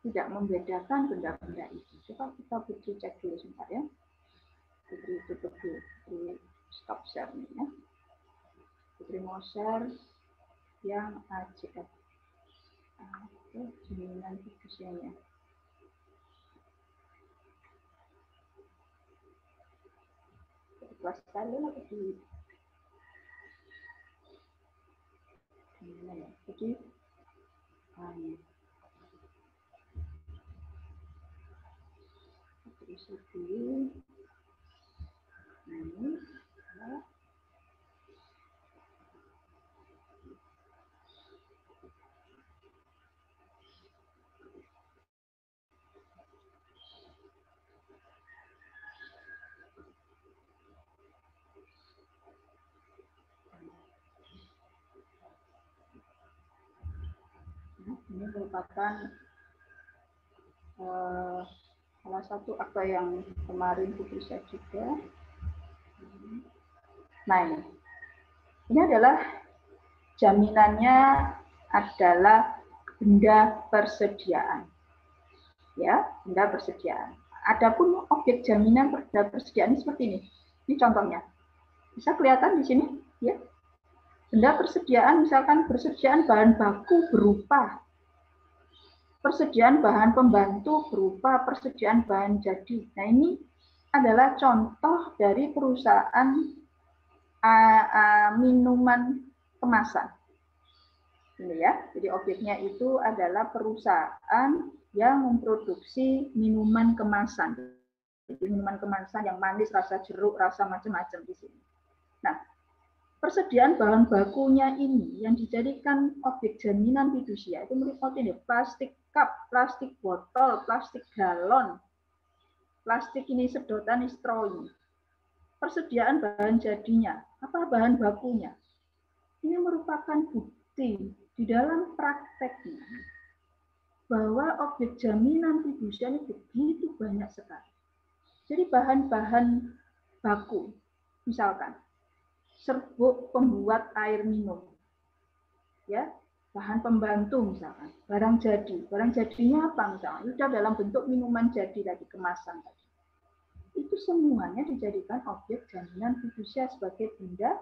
Tidak membedakan benda-benda itu. Coba kita Putri cek dulu sebentar ya. Putri tutup dulu. Putri stop share-nya ya. Putri mau share yang AJF. Oke, jaminan fidusianya. Kelas kalian atau di mana ya? Jadi terus dulu. Nah, ini ya. Ini merupakan salah satu akta yang kemarin Putri share juga. Nah, ini adalah jaminannya adalah benda persediaan. Ya, benda persediaan. Adapun objek jaminan benda persediaan seperti ini. Ini contohnya. Bisa kelihatan di sini, ya. Benda persediaan misalkan persediaan bahan baku berupa persediaan bahan pembantu berupa persediaan bahan jadi. Nah, ini adalah contoh dari perusahaan minuman kemasan. Ini ya. Jadi objeknya itu adalah perusahaan yang memproduksi minuman kemasan. Jadi minuman kemasan yang manis, rasa jeruk, rasa macam-macam di sini. Nah, persediaan bahan bakunya ini yang dijadikan objek jaminan fidusia itu meliputi plastik cup, plastik botol, plastik galon, plastik ini sedotan, straw ini. Persediaan bahan jadinya, apa bahan bakunya? Ini merupakan bukti di dalam prakteknya bahwa objek jaminan fidusia ini begitu banyak sekali. Jadi bahan-bahan baku, misalkan serbuk pembuat air minum, ya, bahan pembantu misalkan, barang jadinya apa misalnya, sudah dalam bentuk minuman jadi tadi, kemasan tadi. Itu semuanya dijadikan objek jaminan fidusia sebagai benda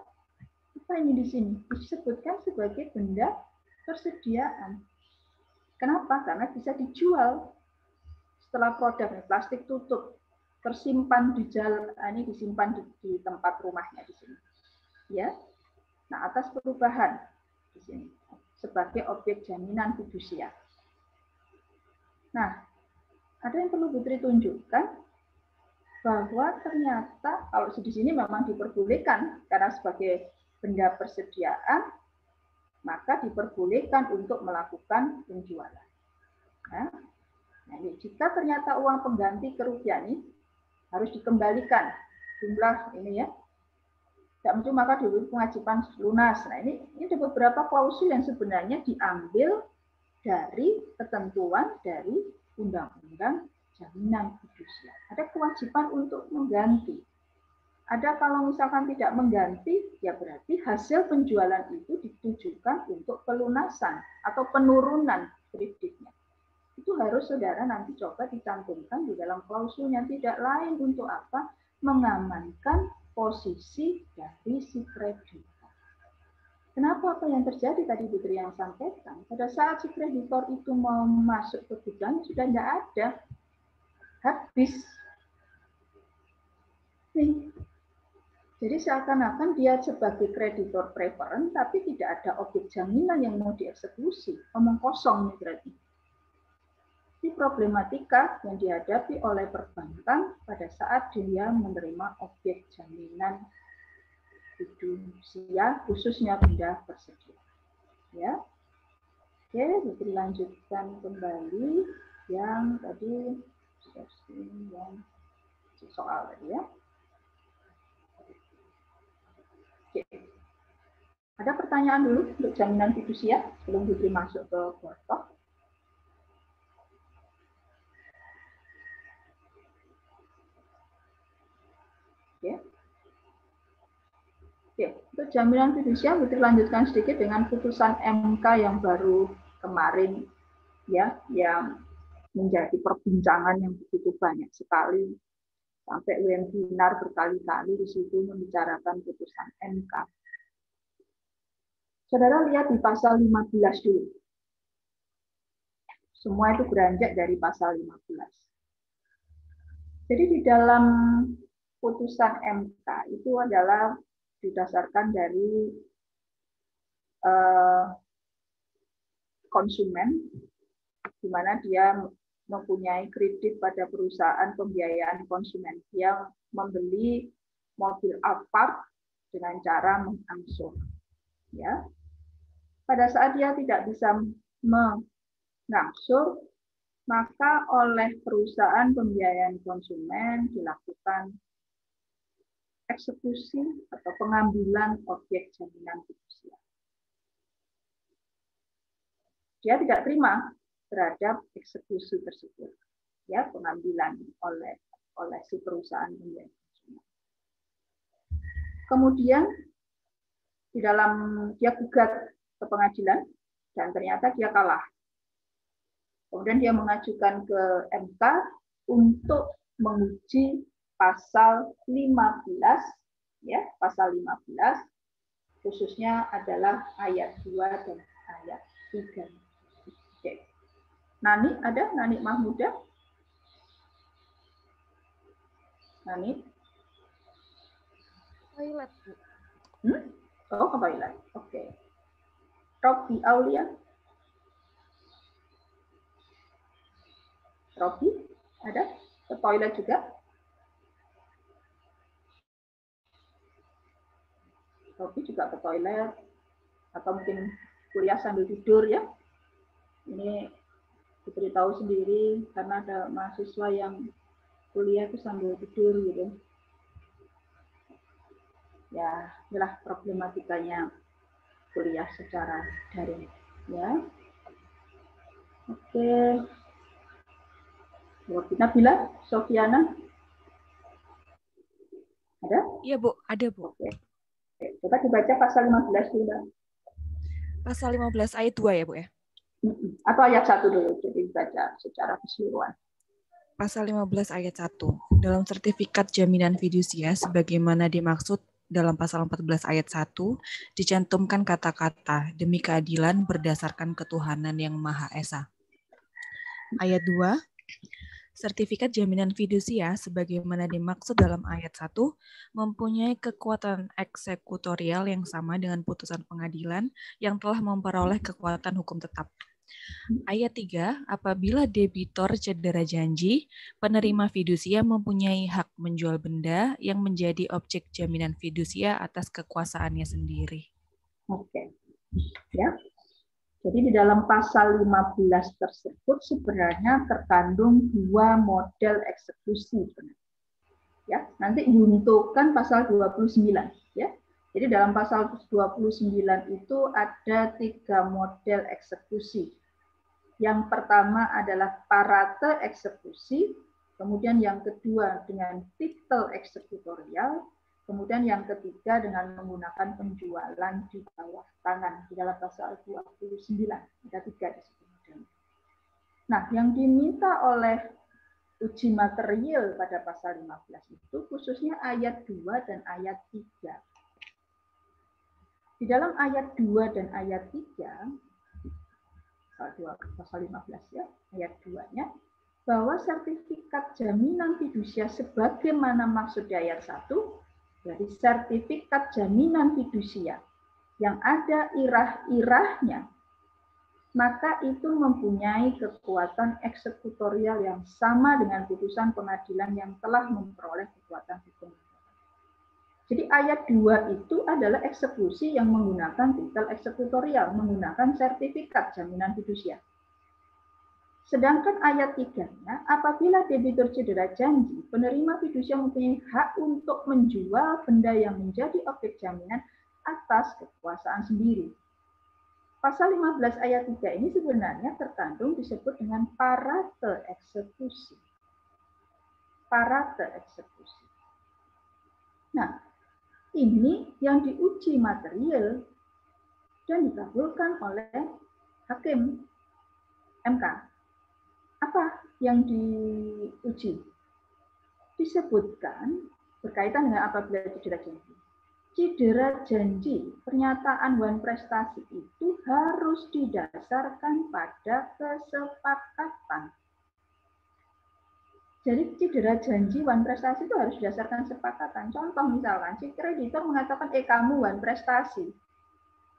apa ini di sini disebutkan sebagai benda persediaan. Kenapa? Karena bisa dijual setelah produk plastik tutup tersimpan di jalan, ini disimpan di tempat rumahnya di sini. Ya, nah atas perubahan di sini sebagai objek jaminan fidusia. Nah, ada yang perlu Putri tunjukkan bahwa ternyata kalau di sini memang diperbolehkan karena sebagai benda persediaan, maka diperbolehkan untuk melakukan penjualan. Nah, ini jika ternyata uang pengganti kerugian ini harus dikembalikan jumlah ini ya. Tidak muncul maka diberi kewajiban lunas. Nah, ini ada beberapa klausul yang sebenarnya diambil dari ketentuan dari Undang-Undang Jaminan Fidusia. Ada kewajiban untuk mengganti. Ada kalau misalkan tidak mengganti, ya berarti hasil penjualan itu ditujukan untuk pelunasan atau penurunan kreditnya. Itu harus saudara nanti coba dicantumkan di dalam klausulnya. Tidak lain untuk apa? Mengamankan posisi dari si kreditor. Kenapa? Apa yang terjadi tadi Bu Tri yang sampaikan? Pada saat si kreditor itu mau masuk ke gudang, sudah tidak ada. Habis. Nih. Jadi seakan-akan dia sebagai kreditor preferent, tapi tidak ada objek jaminan yang mau dieksekusi. Omong kosong nih berarti. Ini problematika yang dihadapi oleh perbankan pada saat dia menerima objek jaminan fidusia, khususnya benda tersedia. Ya, oke, dilanjutkan kembali yang tadi yang soal tadi ya. Oke. Ada pertanyaan dulu untuk jaminan fidusia sebelum Putri masuk ke workshop. Oke. Oke, untuk jaminan fidusia, Putri lanjutkan sedikit dengan putusan MK yang baru kemarin, ya, yang menjadi perbincangan yang begitu banyak sekali, sampai webinar berkali-kali di situ membicarakan putusan MK. Saudara lihat di pasal 15 dulu. Semua itu beranjak dari pasal 15. Jadi di dalam putusan MK itu adalah didasarkan dari konsumen, di mana dia mempunyai kredit pada perusahaan pembiayaan konsumen yang membeli mobil Alphard dengan cara mengangsur. Ya, pada saat dia tidak bisa mengangsur, maka oleh perusahaan pembiayaan konsumen dilakukan eksekusi atau pengambilan objek jaminan fidusia. Dia tidak terima terhadap eksekusi tersebut, ya, pengambilan oleh si perusahaan pembiayaan konsumen. Kemudian di dalam dia gugat ke pengadilan dan ternyata dia kalah. Kemudian dia mengajukan ke MK untuk menguji pasal 15, ya, pasal 15, khususnya adalah ayat 2 dan ayat 3. Oke. Nani, ada? Nani Mahmuda? Nani?
Toilet, Bu.
Oh, ke toilet. Oke. Robi Aulia? Robi, ada? Ke toilet juga? Robi juga ke toilet, atau mungkin kuliah sambil tidur ya. Ini diberitahu sendiri karena ada mahasiswa yang kuliah itu sambil tidur gitu. Ya, inilah problematikanya kuliah secara daring ya. Oke. Nabila, Sofiana, ada?
Iya Bu, ada Bu.
Oke. Coba dibaca pasal 15 dulu.
Pasal 15 ayat 2 ya Bu ya?
Atau ayat 1 dulu, jadi dibaca secara keseluruhan.
Pasal 15 ayat 1. Dalam sertifikat jaminan fidusia sebagaimana dimaksud dalam pasal 14 ayat 1 dicantumkan kata-kata demi keadilan berdasarkan ketuhanan yang Maha Esa. Ayat 2. Sertifikat jaminan fidusia sebagaimana dimaksud dalam ayat 1 mempunyai kekuatan eksekutorial yang sama dengan putusan pengadilan yang telah memperoleh kekuatan hukum tetap. Ayat 3, apabila debitor cedera janji, penerima fidusia mempunyai hak menjual benda yang menjadi objek jaminan fidusia atas kekuasaannya sendiri.
Oke. Ya. Jadi di dalam pasal 15 tersebut sebenarnya terkandung 2 model eksekusi. Ya, nanti diuntukkan pasal 29 ya. Jadi dalam pasal 29 itu ada 3 model eksekusi. Yang pertama adalah parate eksekusi, kemudian yang kedua dengan titel eksekutorial, kemudian yang ketiga dengan menggunakan penjualan di bawah tangan di dalam pasal 29. Ada 3 di situ. Nah, yang diminta oleh uji material pada pasal 15 itu khususnya ayat 2 dan ayat 3. Di dalam ayat 2 dan ayat 3, pasal 15 ya, ayat 2-nya, bahwa sertifikat jaminan fidusia sebagaimana maksud di ayat 1, dari sertifikat jaminan fidusia yang ada irah-irahnya, maka itu mempunyai kekuatan eksekutorial yang sama dengan putusan pengadilan yang telah memperoleh kekuatan hukum. Jadi ayat 2 itu adalah eksekusi yang menggunakan titel eksekutorial, menggunakan sertifikat jaminan fidusia. Sedangkan ayat 3-nya, apabila debitur cedera janji, penerima fidusia mempunyai hak untuk menjual benda yang menjadi objek jaminan atas kekuasaan sendiri. Pasal 15 ayat 3 ini sebenarnya terkandung disebut dengan parate eksekusi. Parate eksekusi. Nah, ini yang diuji material dan dikabulkan oleh hakim MK. Apa yang diuji? Disebutkan berkaitan dengan apabila cedera janji. Cedera janji, pernyataan wan prestasi itu harus didasarkan pada kesepakatan. Jadi cedera janji wan prestasi itu harus didasarkan kesepakatan. Contoh misalkan, si kreditor mengatakan, kamu wan prestasi.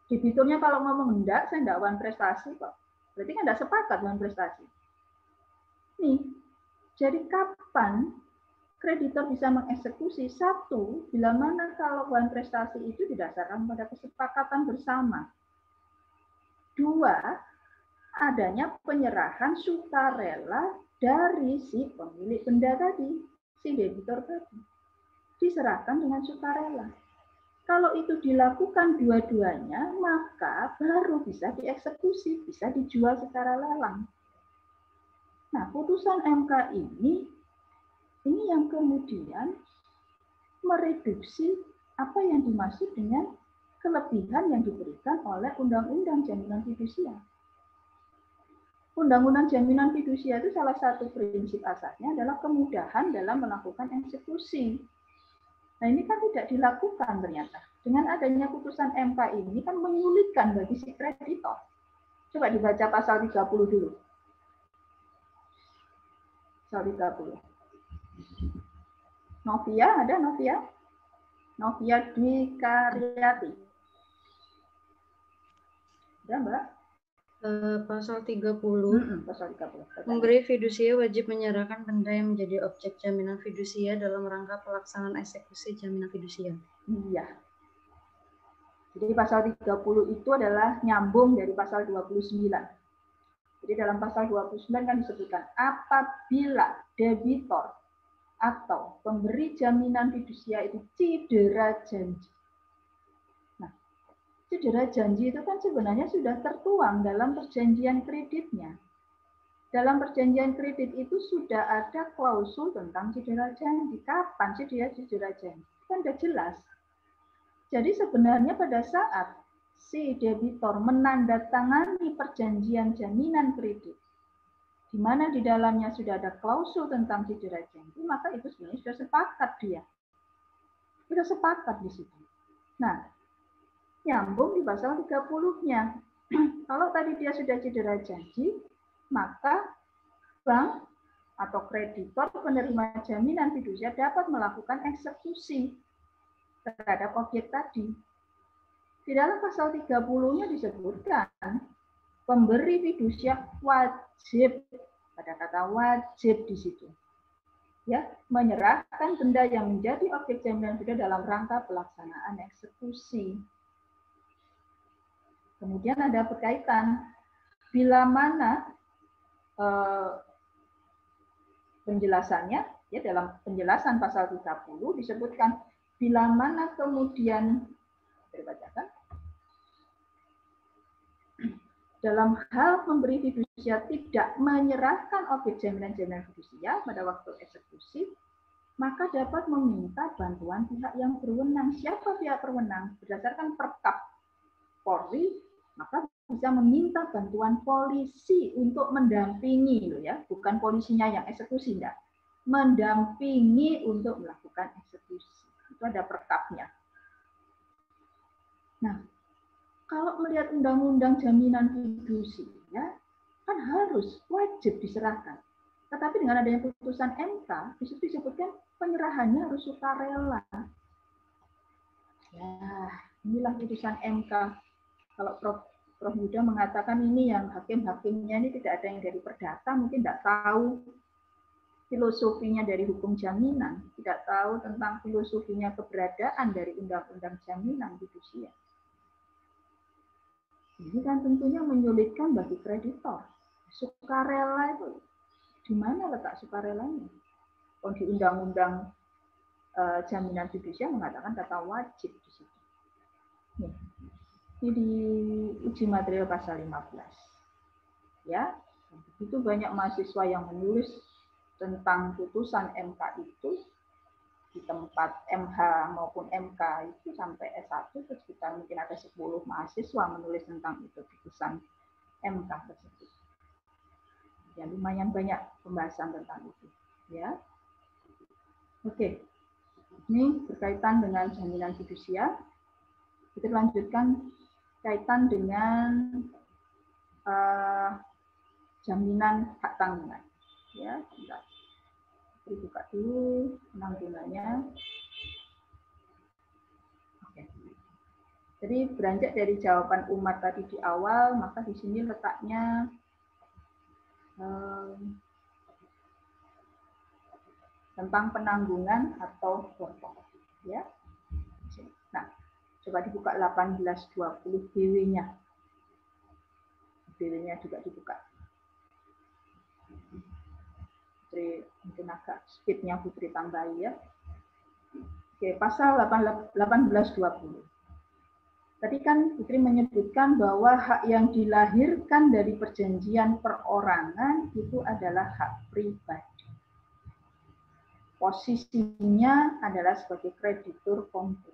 Debiturnya kalau ngomong enggak, saya enggak wan prestasi kok. Berarti kan enggak sepakat wan prestasi. Nih, jadi kapan kreditor bisa mengeksekusi? Satu, bila mana kalau wan prestasi itu didasarkan pada kesepakatan bersama. Dua, adanya penyerahan sukarela dari si pemilik benda tadi, si debitur tadi. Diserahkan dengan sukarela. Kalau itu dilakukan dua-duanya, maka baru bisa dieksekusi, bisa dijual secara lelang. Nah, putusan MK ini yang kemudian mereduksi apa yang dimaksud dengan kelebihan yang diberikan oleh Undang-Undang Jaminan Fidusia. Undang-Undang Jaminan Fidusia itu salah satu prinsip asasnya adalah kemudahan dalam melakukan eksekusi. Nah, ini kan tidak dilakukan ternyata. Dengan adanya putusan MK ini kan menyulitkan bagi si kreditor. Coba dibaca pasal 30 dulu. Pasal 30. Novia, ada Novia? Novia Dwi Karyati. Ada, Mbak?
Pasal 30.
Pasal 30.
Memberi fidusia wajib menyerahkan benda yang menjadi objek jaminan fidusia dalam rangka pelaksanaan eksekusi jaminan fidusia.
Iya. Jadi pasal 30 itu adalah nyambung dari pasal 29. Jadi dalam pasal 29 kan disebutkan apabila debitor atau pemberi jaminan fidusia itu cedera janji. Nah, cedera janji itu kan sebenarnya sudah tertuang dalam perjanjian kreditnya. Dalam perjanjian kredit itu sudah ada klausul tentang cedera janji. Kapan sih dia cedera janji? Kan sudah jelas. Jadi sebenarnya pada saat si debitor menandatangani perjanjian jaminan kredit, di mana di dalamnya sudah ada klausul tentang cedera janji, maka itu sebenarnya sudah sepakat dia. Sudah sepakat di situ. Nah, nyambung di pasal 30-nya. Kalau tadi dia sudah cedera janji, maka bank atau kreditor penerima jaminan fidusia dapat melakukan eksekusi terhadap objek tadi. Di dalam pasal 30-nya disebutkan pemberi fidusia wajib, pada kata wajib di situ, ya, menyerahkan benda yang menjadi objek jaminan fidusia dalam rangka pelaksanaan eksekusi. Kemudian ada berkaitan bila mana penjelasannya, ya, dalam penjelasan pasal 30 disebutkan bila mana kemudian dibacakan dalam hal memberi fidusia tidak menyerahkan objek jaminan fidusia pada waktu eksekusi, maka dapat meminta bantuan pihak yang berwenang. Siapa pihak berwenang? Berdasarkan Perkap Polri, maka bisa meminta bantuan polisi untuk mendampingi, loh ya, bukan polisinya yang eksekusi, enggak. Mendampingi untuk melakukan eksekusi. Itu ada perkapnya. Nah, kalau melihat undang-undang jaminan fidusia, ya, kan harus wajib diserahkan. Tetapi dengan adanya putusan MK, di situ disebutkan penyerahannya harus sukarela. Ya, inilah putusan MK. Kalau Prof. Yuda mengatakan ini yang hakim-hakimnya ini tidak ada yang dari perdata, mungkin tidak tahu filosofinya dari hukum jaminan, tidak tahu tentang filosofinya keberadaan dari undang-undang jaminan fidusia. Ini kan tentunya menyulitkan bagi kreditor. Sukarela itu, di mana letak sukarelanya? Kalau di undang-undang jaminan fidusia mengatakan kata wajib di situ. Nih. Ini di uji material pasal 15. Ya, begitu banyak mahasiswa yang menulis tentang putusan MK itu di tempat MH maupun MK itu sampai S1 itu sekitar mungkin ada 10 mahasiswa menulis tentang itu putusan MK tersebut. Ya, lumayan banyak pembahasan tentang itu, ya. Oke. Ini berkaitan dengan jaminan fidusia. Kita lanjutkan kaitan dengan jaminan hak tanggungan. Ya, bentar. Kita buka dulu penanggungannya. Oke. Jadi beranjak dari jawaban umat tadi di awal, maka di sini letaknya tentang penanggungan atau pokok. Ya. Nah, coba dibuka 1820 BW-nya. BW-nya juga dibuka. Putri, mungkin agak speed-nya Putri tambahi ya. Oke, pasal 1820. Tadi kan Putri menyebutkan bahwa hak yang dilahirkan dari perjanjian perorangan itu adalah hak pribadi. Posisinya adalah sebagai kreditur konkuren.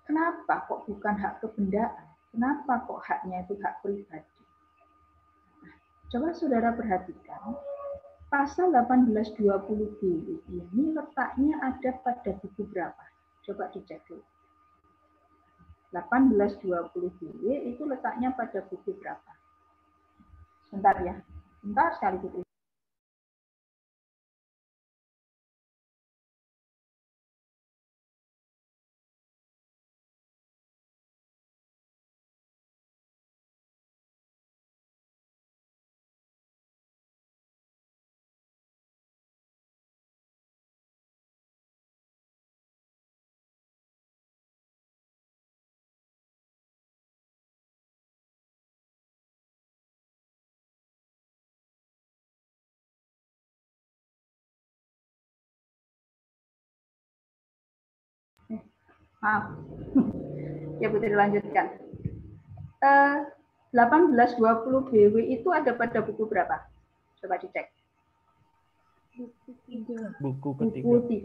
Kenapa kok bukan hak kebendaan? Kenapa kok haknya itu hak pribadi? Nah, coba saudara perhatikan, pasal 1820 BW ini letaknya ada pada buku berapa? Coba dicek dulu. 1820 BW itu letaknya pada buku berapa? Sebentar ya, sebentar sekali Putri. Maaf. Ya Putri lanjutkan. 1820 BW itu ada pada buku berapa? Coba dicek.
Buku ketiga.
Buku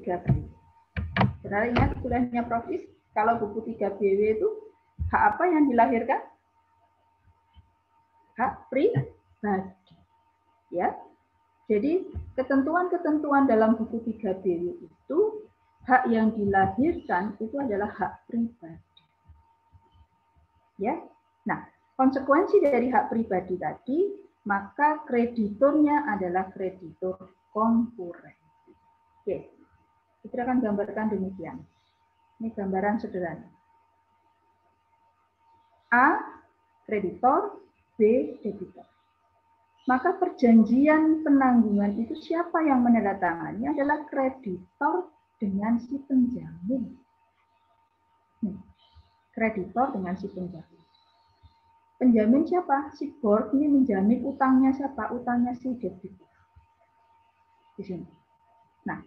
3 BW. Saudara ingat kuliahnya Prof. Is, kalau buku 3 BW itu hak apa yang dilahirkan? Hak pribadi. Ya. Jadi ketentuan-ketentuan dalam buku 3 BW itu hak yang dilahirkan itu adalah hak pribadi. Ya. Nah, konsekuensi dari hak pribadi tadi, maka krediturnya adalah kreditur konkuren. Oke. Kita akan gambarkan demikian. Ini gambaran sederhana. A, kreditor, B, debitor. Maka perjanjian penanggungan itu siapa yang menandatangani adalah kreditor dengan si penjamin. Kreditor dengan si penjamin. Penjamin siapa? Si board ini menjamin utangnya siapa? Utangnya si debitor. Di sini. Nah,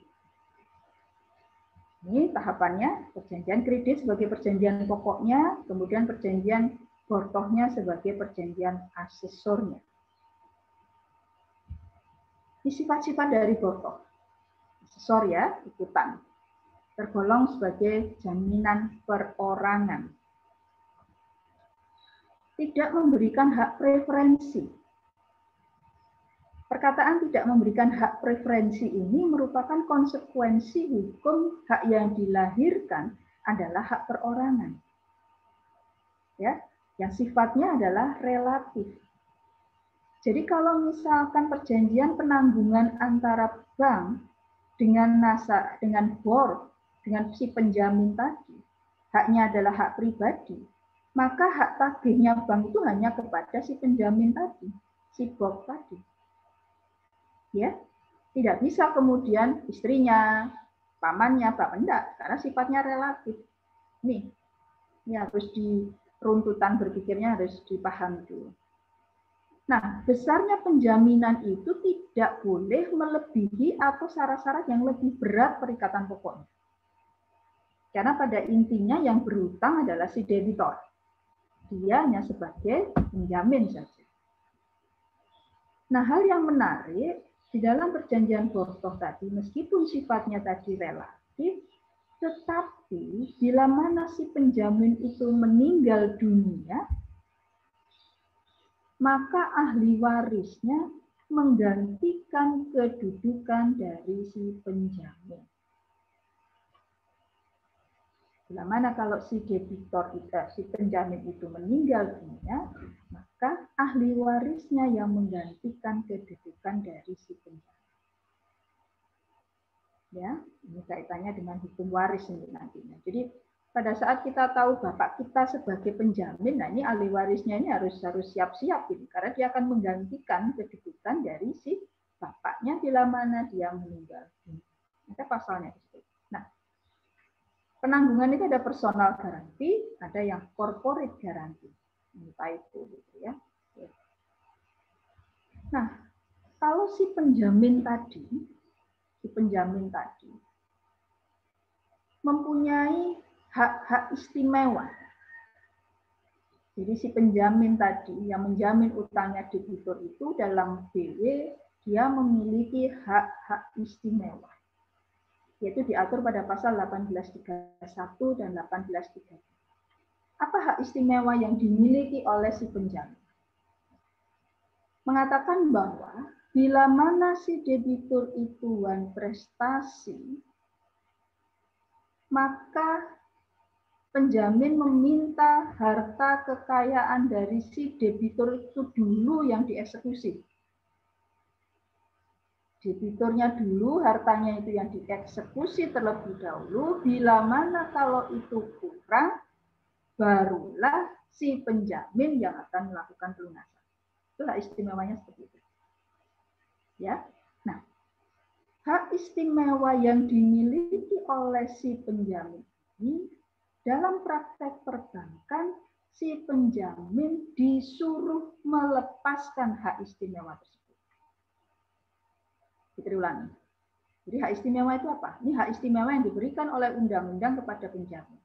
ini tahapannya, perjanjian kredit sebagai perjanjian pokoknya, kemudian perjanjian bortohnya sebagai perjanjian asesornya. Ini sifat-sifat dari bortoh. Asesor ya, ikutan. Tergolong sebagai jaminan perorangan. tidak memberikan hak preferensi. Perkataan tidak memberikan hak preferensi ini merupakan konsekuensi hukum hak yang dilahirkan adalah hak perorangan. Ya, yang sifatnya adalah relatif. Jadi kalau misalkan perjanjian penanggungan antara bank dengan BOR, dengan si penjamin tadi, haknya adalah hak pribadi, maka hak tagihnya bank itu hanya kepada si penjamin tadi, si BOR tadi. Ya, tidak bisa kemudian istrinya, pamannya, bapak enggak, karena sifatnya relatif. Ini harus di runtutan berpikirnya harus dipahami dulu. Nah, besarnya penjaminan itu tidak boleh melebihi atau syarat-syarat yang lebih berat perikatan pokoknya. Karena pada intinya yang berutang adalah si debitor. Dia hanya sebagai penjamin saja. Nah, hal yang menarik di dalam perjanjian Bortoh tadi, meskipun sifatnya tadi relatif, tetapi bila mana si penjamin itu meninggal dunia, maka ahli warisnya menggantikan kedudukan dari si penjamin. Bila mana kalau si debitor itu, si penjamin itu meninggal dunia, maka ahli warisnya yang menggantikan kedudukan dari si penjamin. Ya, ini kaitannya dengan hukum waris nantinya. Jadi pada saat kita tahu bapak kita sebagai penjamin, nah ini ahli warisnya ini harus siap-siap ini, karena dia akan menggantikan kedudukan dari si bapaknya bila mana dia meninggal. Ada pasalnya itu. Nah, penanggungan itu ada personal garanti, ada yang corporate garanti, entah itu gitu ya. Nah, kalau si penjamin tadi mempunyai hak-hak istimewa. Jadi si penjamin tadi yang menjamin utangnya debitur itu dalam BW dia memiliki hak-hak istimewa. Yaitu diatur pada pasal 1831 dan 1833. Apa hak istimewa yang dimiliki oleh si penjamin? Mengatakan bahwa bila mana si debitur itu wan prestasi, maka penjamin meminta harta kekayaan dari si debitur itu dulu yang dieksekusi. Debiturnya dulu, hartanya itu yang dieksekusi terlebih dahulu. Bila mana kalau itu kurang, barulah si penjamin yang akan melakukan pelunasan. Itulah istimewanya seperti itu. Ya. Nah, hak istimewa yang dimiliki oleh si penjamin ini dalam praktek perbankan, si penjamin disuruh melepaskan hak istimewa tersebut. Kita ulangi. Jadi hak istimewa itu apa? Ini hak istimewa yang diberikan oleh undang-undang kepada penjamin.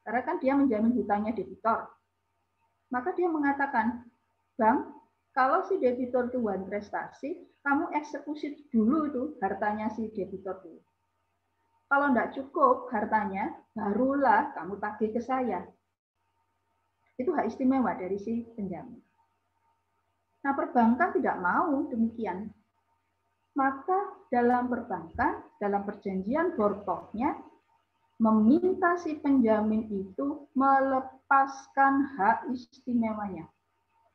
Karena kan dia menjamin hutangnya debitor. Maka dia mengatakan, Bang, kalau si debitor itu wan prestasi, kamu eksekusi dulu itu hartanya si debitor dulu. Kalau tidak cukup hartanya, barulah kamu tagih ke saya. Itu hak istimewa dari si penjamin. Nah, perbankan tidak mau demikian. Maka dalam perbankan, dalam perjanjian Bortohnya, meminta si penjamin itu melepaskan hak istimewanya.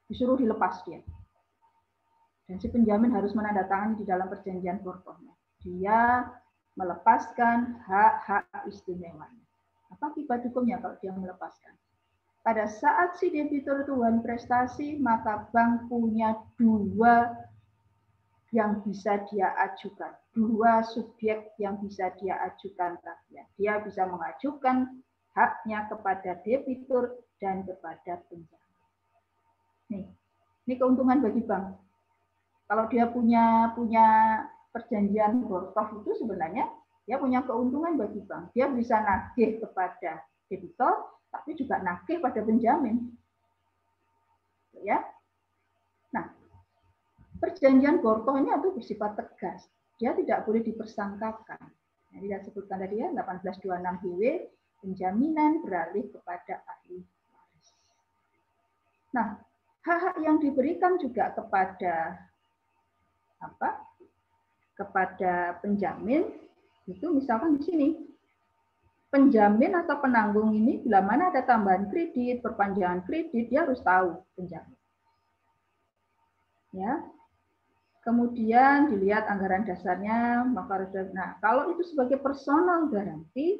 Disuruh dilepas dia. Dan si penjamin harus menandatangani di dalam perjanjian Bortohnya. Dia melepaskan hak-hak istimewanya. Apa akibat hukumnya kalau dia melepaskan? Pada saat si debitur itu wan prestasi, maka bank punya dua yang bisa dia ajukan. Dua subjek yang bisa dia ajukan tagihan. Dia bisa mengajukan haknya kepada debitur dan kepada penjamin. Ini keuntungan bagi bank. Kalau dia punya perjanjian Bortoh itu sebenarnya dia punya keuntungan bagi bank. Dia bisa nagih kepada debitor, tapi juga nagih pada penjamin. Ya. Nah, perjanjian Bortoh ini itu bersifat tegas. Dia tidak boleh dipersangkakan. Nah, dia sebutkan tadi ya 1826 BW, penjaminan beralih kepada ahli waris. Nah, hak-hak yang diberikan juga kepada kepada penjamin itu misalkan di sini penjamin atau penanggung ini bila mana ada tambahan kredit, perpanjangan kredit, dia harus tahu penjamin. Ya. Kemudian dilihat anggaran dasarnya, maka nah kalau itu sebagai personal garanti,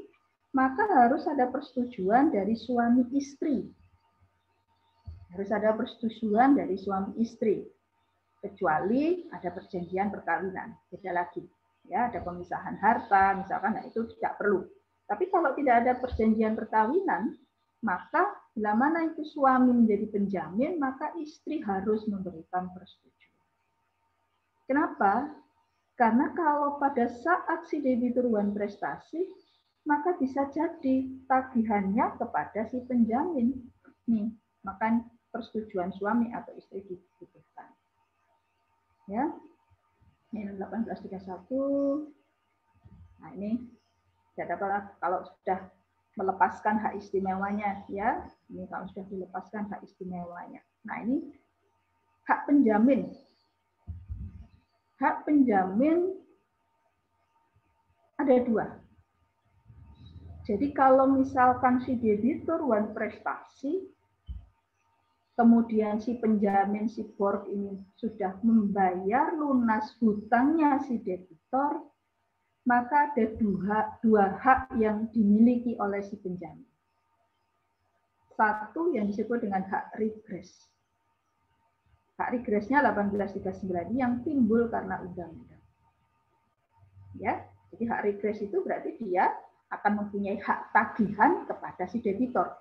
maka harus ada persetujuan dari suami istri. Harus ada persetujuan dari suami istri. Kecuali ada perjanjian perkawinan, beda lagi. Ya, ada pemisahan harta, misalkan, nah itu tidak perlu. Tapi kalau tidak ada perjanjian perkawinan, maka bila mana itu suami menjadi penjamin, maka istri harus memberikan persetujuan. Kenapa? Karena kalau pada saat si debitur wan prestasi, maka bisa jadi tagihannya kepada si penjamin. Nih, maka persetujuan suami atau istri dibutuhkan. Ya, ini 1831. Nah ini tidak dapat kalau sudah melepaskan hak istimewanya, ya. Ini kalau sudah dilepaskan hak istimewanya. Nah ini hak penjamin. Hak penjamin ada dua. Jadi kalau misalkan si debitur wan prestasi, kemudian si penjamin, si borg ini sudah membayar lunas hutangnya si debitor, maka ada dua hak yang dimiliki oleh si penjamin. Satu yang disebut dengan hak regres. Hak regresnya 1839 yang timbul karena undang-undang. Ya, jadi hak regres itu berarti dia akan mempunyai hak tagihan kepada si debitor.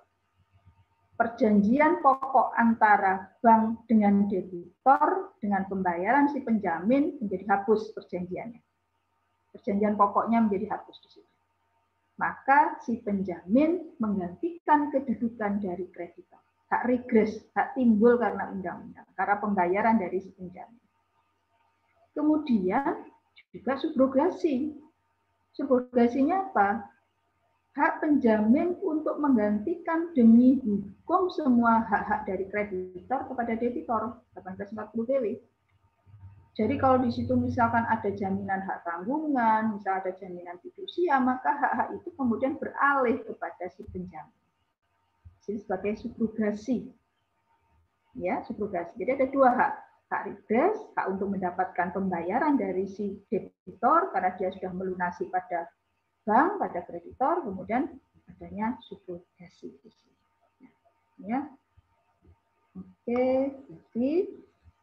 Perjanjian pokok antara bank dengan debitor dengan pembayaran si penjamin menjadi hapus perjanjiannya. Perjanjian pokoknya menjadi hapus di situ. Maka si penjamin menggantikan kedudukan dari kreditor. Hak regres, hak timbul karena undang-undang, karena pembayaran dari si penjamin. Kemudian juga subrogasi. Subrogasinya apa? Hak penjamin untuk menggantikan demi hukum semua hak-hak dari kreditor kepada debitor, 1840 BW. Jadi kalau di situ misalkan ada jaminan hak tanggungan, misalnya ada jaminan fidusia, maka hak-hak itu kemudian beralih kepada si penjamin. Jadi sebagai subrogasi. Ya, subrogasi. Jadi ada dua hak. Hak regres, hak untuk mendapatkan pembayaran dari si debitor karena dia sudah melunasi pada bank, pada kreditor, kemudian adanya subrogasi. Ya. Oke, jadi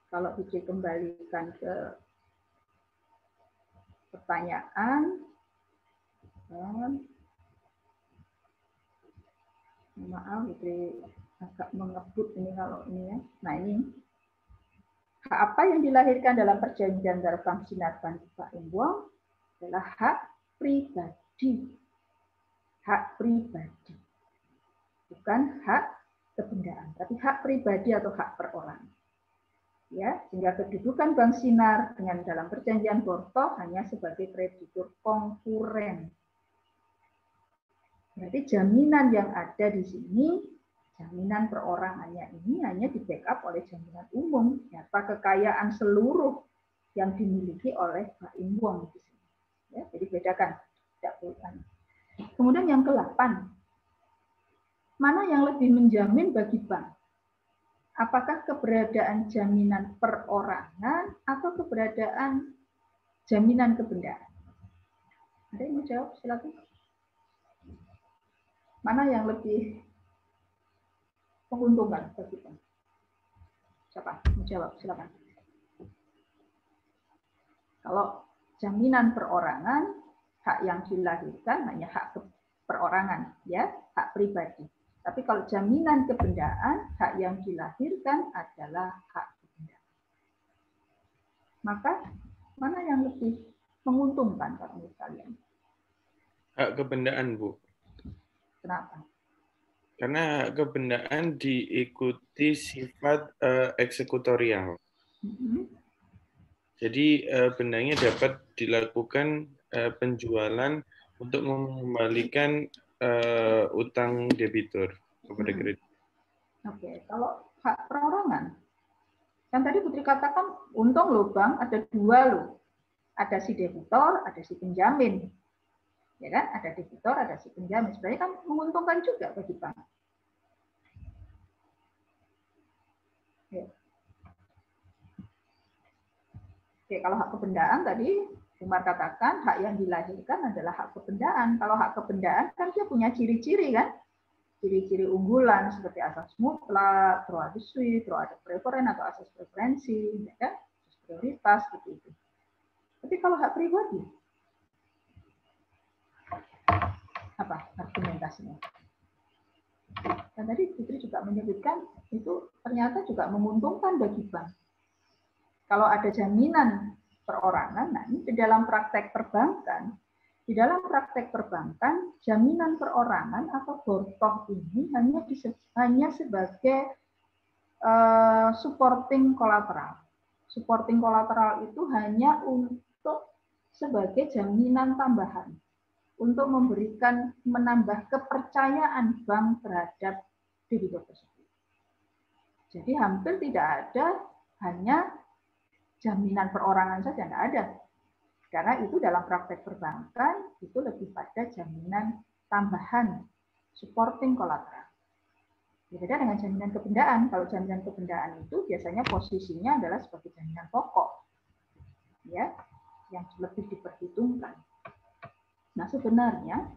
kalau dikembalikan ke pertanyaan, maaf, agak mengebut ini kalau ini ya. Nah ini, hak apa yang dilahirkan dalam perjanjian antara Bank Sinar dan Pak Imbuang adalah hak pribadi. Hak pribadi. Bukan hak kebendaan, tapi hak pribadi atau hak perorangan. Ya, sehingga kedudukan Bank Sinar dengan dalam perjanjian Porto hanya sebagai kreditur konkuren. Berarti jaminan yang ada di sini, jaminan perorangannya ini hanya di backup oleh jaminan umum, apa kekayaan seluruh yang dimiliki oleh Pak Imbuang di sini. Ya, jadi bedakan, tidak boleh. Kemudian yang ke-8, mana yang lebih menjamin bagi bank? Apakah keberadaan jaminan perorangan atau keberadaan jaminan kebendaan? Ada yang mau jawab? Silakan. Mana yang lebih menguntungkan bagi bank? Siapa mau jawab? Silakan. Kalau jaminan perorangan, hak yang dilahirkan hanya hak perorangan, ya, hak pribadi. Tapi kalau jaminan kebendaan, hak yang dilahirkan adalah hak kebendaan. Maka mana yang lebih menguntungkan kalau menurut kalian?
Hak kebendaan, Bu.
Kenapa?
Karena hak kebendaan diikuti sifat eksekutorial. Jadi bendanya dapat dilakukan penjualan untuk mengembalikan utang debitur kepada kreditur.
Oke, kalau hak perorangan. Kan tadi Putri katakan, untung loh Bang, ada dua loh. Ada si debitor, ada si penjamin. Ya kan? Ada debitor, ada si penjamin. Sebenarnya kan menguntungkan juga bagi bank. Ya. Oke, kalau hak kebendaan tadi Umar katakan hak yang dilahirkan adalah hak kebendaan. Kalau hak kebendaan kan dia punya ciri-ciri kan? Ciri-ciri unggulan seperti asas mutlak, droit de suite, droit de préférence atau asas preferensi, ya kan? Asas prioritas gitu itu. Tapi kalau hak pribadi, apa argumentasinya? Dan tadi Putri juga menyebutkan itu ternyata juga menguntungkan bagi bank. Kalau ada jaminan perorangan, nah ini di dalam praktek perbankan, jaminan perorangan atau bortoh ini hanya sebagai supporting kolateral. Supporting kolateral itu hanya untuk sebagai jaminan tambahan, untuk menambah kepercayaan bank terhadap debitur tersebut. Jadi hampir tidak ada, hanya jaminan perorangan saja, tidak ada. Karena itu dalam praktek perbankan, itu lebih pada jaminan tambahan, supporting collateral. Berbeda dengan jaminan kebendaan. Kalau jaminan kebendaan itu biasanya posisinya adalah sebagai jaminan pokok, ya, yang lebih diperhitungkan. Nah sebenarnya,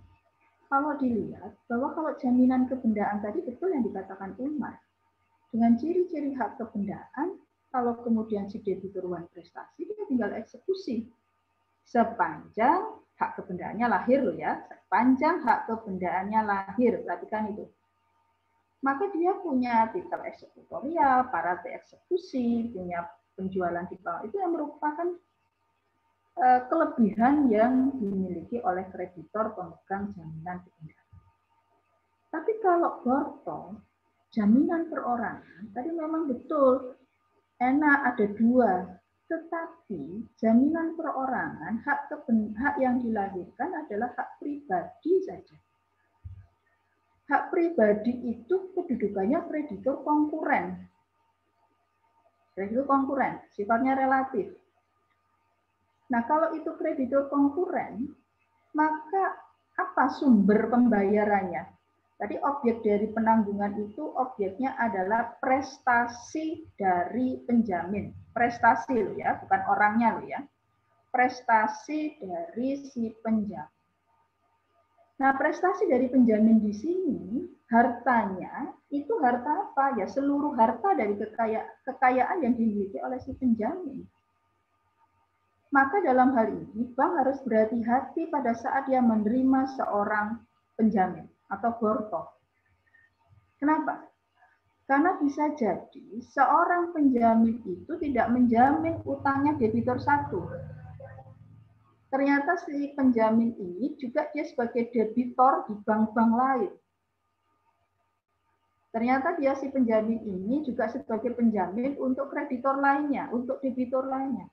kalau dilihat bahwa kalau jaminan kebendaan tadi betul yang dikatakan Umar, dengan ciri-ciri hak kebendaan, kalau kemudian si debitur one prestasi, dia tinggal eksekusi. Sepanjang hak kebendaannya lahir loh ya, sepanjang hak kebendaannya lahir, perhatikan itu. Maka dia punya titel eksekutorial, parate eksekusi, punya penjualan di bawah, itu yang merupakan kelebihan yang dimiliki oleh kreditor pemegang jaminan kebendaan. Tapi kalau borto, jaminan perorangan, tadi memang betul, enak ada dua, tetapi jaminan perorangan, hak yang dilahirkan adalah hak pribadi saja. Hak pribadi itu kedudukannya kreditur konkuren. Kreditur konkuren, sifatnya relatif. Nah, kalau itu kreditur konkuren, maka apa sumber pembayarannya? Tadi objek dari penanggungan itu objeknya adalah prestasi dari penjamin. Prestasi loh ya, bukan orangnya loh ya. Prestasi dari si penjamin. Nah, prestasi dari penjamin di sini, hartanya itu harta apa? Ya, seluruh harta dari kekayaan yang dimiliki oleh si penjamin. Maka dalam hal ini, bank harus berhati-hati pada saat dia menerima seorang penjamin atau bortoh. Kenapa? Karena bisa jadi seorang penjamin itu tidak menjamin utangnya debitur satu. Ternyata si penjamin ini juga dia sebagai debitor di bank-bank lain. Ternyata dia si penjamin ini juga sebagai penjamin untuk kreditor lainnya, untuk debitur lainnya.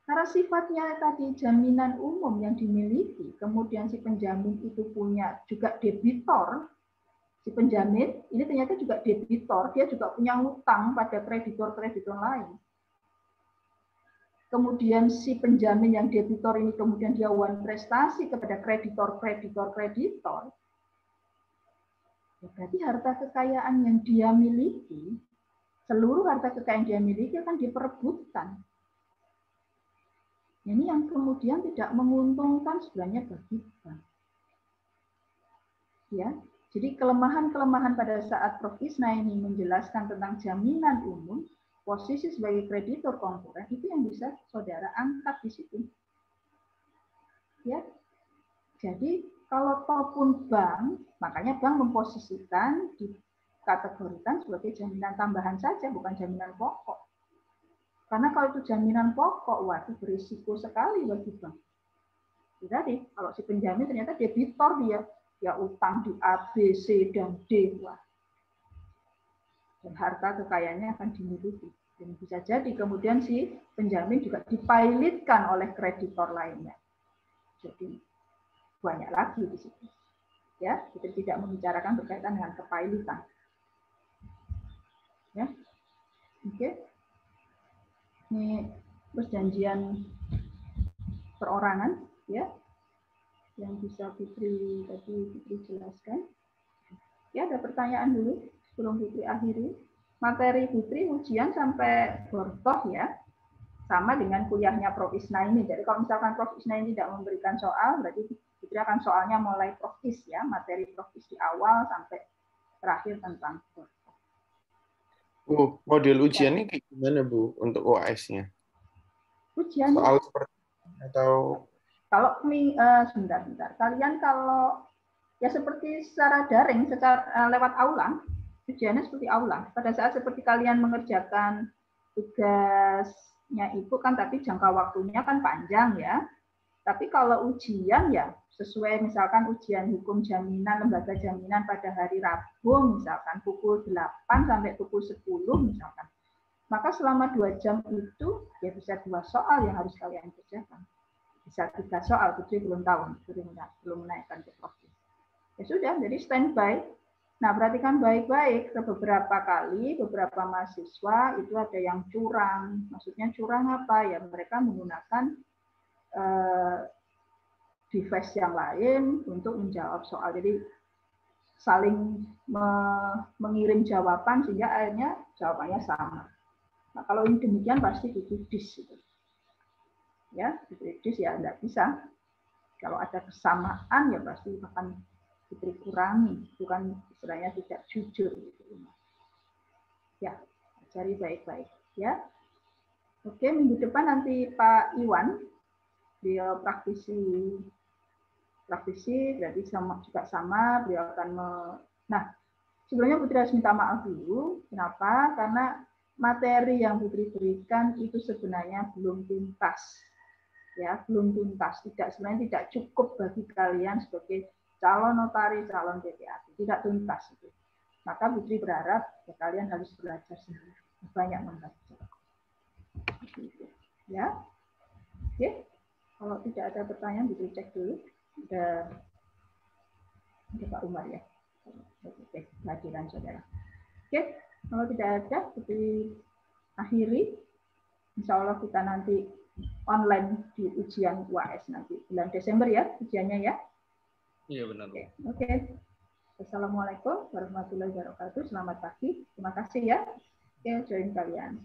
Karena sifatnya tadi jaminan umum yang dimiliki, kemudian si penjamin itu punya juga debitor, si penjamin ini ternyata juga debitor, dia juga punya hutang pada kreditor-kreditor lain. Kemudian si penjamin yang debitor ini kemudian dia one prestasi kepada kreditor. Berarti harta kekayaan yang dia miliki, seluruh harta kekayaan yang dia miliki akan diperebutkan. Ini yang kemudian tidak menguntungkan sebenarnya bagi bank. Ya, jadi kelemahan-kelemahan pada saat Prof. Isna ini menjelaskan tentang jaminan umum, posisi sebagai kreditor konkuren itu yang bisa saudara angkat di situ. Ya, jadi kalau ataupun bank, makanya bank memposisikan dikategorikan sebagai jaminan tambahan saja, bukan jaminan pokok. Karena kalau itu jaminan pokok, waduh berisiko sekali bagi bank. Jadi kalau si penjamin ternyata debitor dia utang di A, B, C, dan D, wah. Dan harta kekayaannya akan dimiliki. Dan bisa jadi kemudian si penjamin juga dipilotkan oleh kreditor lainnya. Jadi banyak lagi di situ. Ya, kita tidak membicarakan berkaitan dengan kepilotan. Ya, oke. Ini perjanjian perorangan, ya, yang bisa Fitri jelaskan. Ya, ada pertanyaan dulu sebelum Fitri akhiri. Materi Fitri ujian sampai bortoh ya, sama dengan kuliahnya Prof. Isna ini. Jadi kalau misalkan Prof. Isna ini tidak memberikan soal, berarti Fitri akan soalnya mulai Prof. Is ya, materi Prof. Is di awal sampai terakhir tentang bortoh.
Model ujiannya kayak gimana Bu untuk UAS-nya?
Ujian
soal seperti atau
kalau sebentar. Kalian kalau ya seperti secara daring, secara lewat aula, ujiannya seperti aula. Pada saat seperti kalian mengerjakan tugasnya itu kan, tapi jangka waktunya kan panjang ya. Tapi kalau ujian ya sesuai misalkan ujian hukum jaminan, lembaga jaminan pada hari Rabu misalkan pukul 8 sampai pukul 10 misalkan. Maka selama 2 jam itu ya bisa 2 soal yang harus kalian kerjakan. Bisa 3 soal, Putri belum tahu, belum menaikkan ke profil. Ya sudah, jadi standby. Nah, perhatikan baik-baik, beberapa kali, beberapa mahasiswa itu ada yang curang. Maksudnya curang apa? Ya mereka menggunakan device yang lain untuk menjawab soal. Jadi saling mengirim jawaban sehingga akhirnya jawabannya sama. Nah, kalau ini demikian pasti ditudis. Gitu. Ya, ditudis ya enggak bisa. Kalau ada kesamaan ya pasti akan dikurangi, bukan istilahnya tidak jujur. Gitu. Ya, cari baik-baik. Ya, oke, minggu depan nanti Pak Iwan, beliau praktisi berarti juga sama, beliau akan Nah, sebelumnya Putri harus minta maaf dulu. Kenapa? Karena materi yang Putri berikan itu sebenarnya belum tuntas. Ya, belum tuntas. Sebenarnya tidak cukup bagi kalian sebagai calon notaris, calon PPAT. Tidak tuntas itu. Maka Putri berharap ya, kalian harus belajar sendiri. Banyak membaca. Ya. Oke. Kalau tidak ada pertanyaan, Putri cek dulu. Ada Pak Umar ya. Oke, kehadiran saudara. Oke. Kalau tidak ada, Putri akhiri. Insya Allah kita nanti online di ujian UAS nanti bulan Desember ya, ujiannya ya.
Iya benar.
Oke. Assalamualaikum warahmatullahi wabarakatuh. Selamat pagi. Terima kasih ya. Oke, join kalian.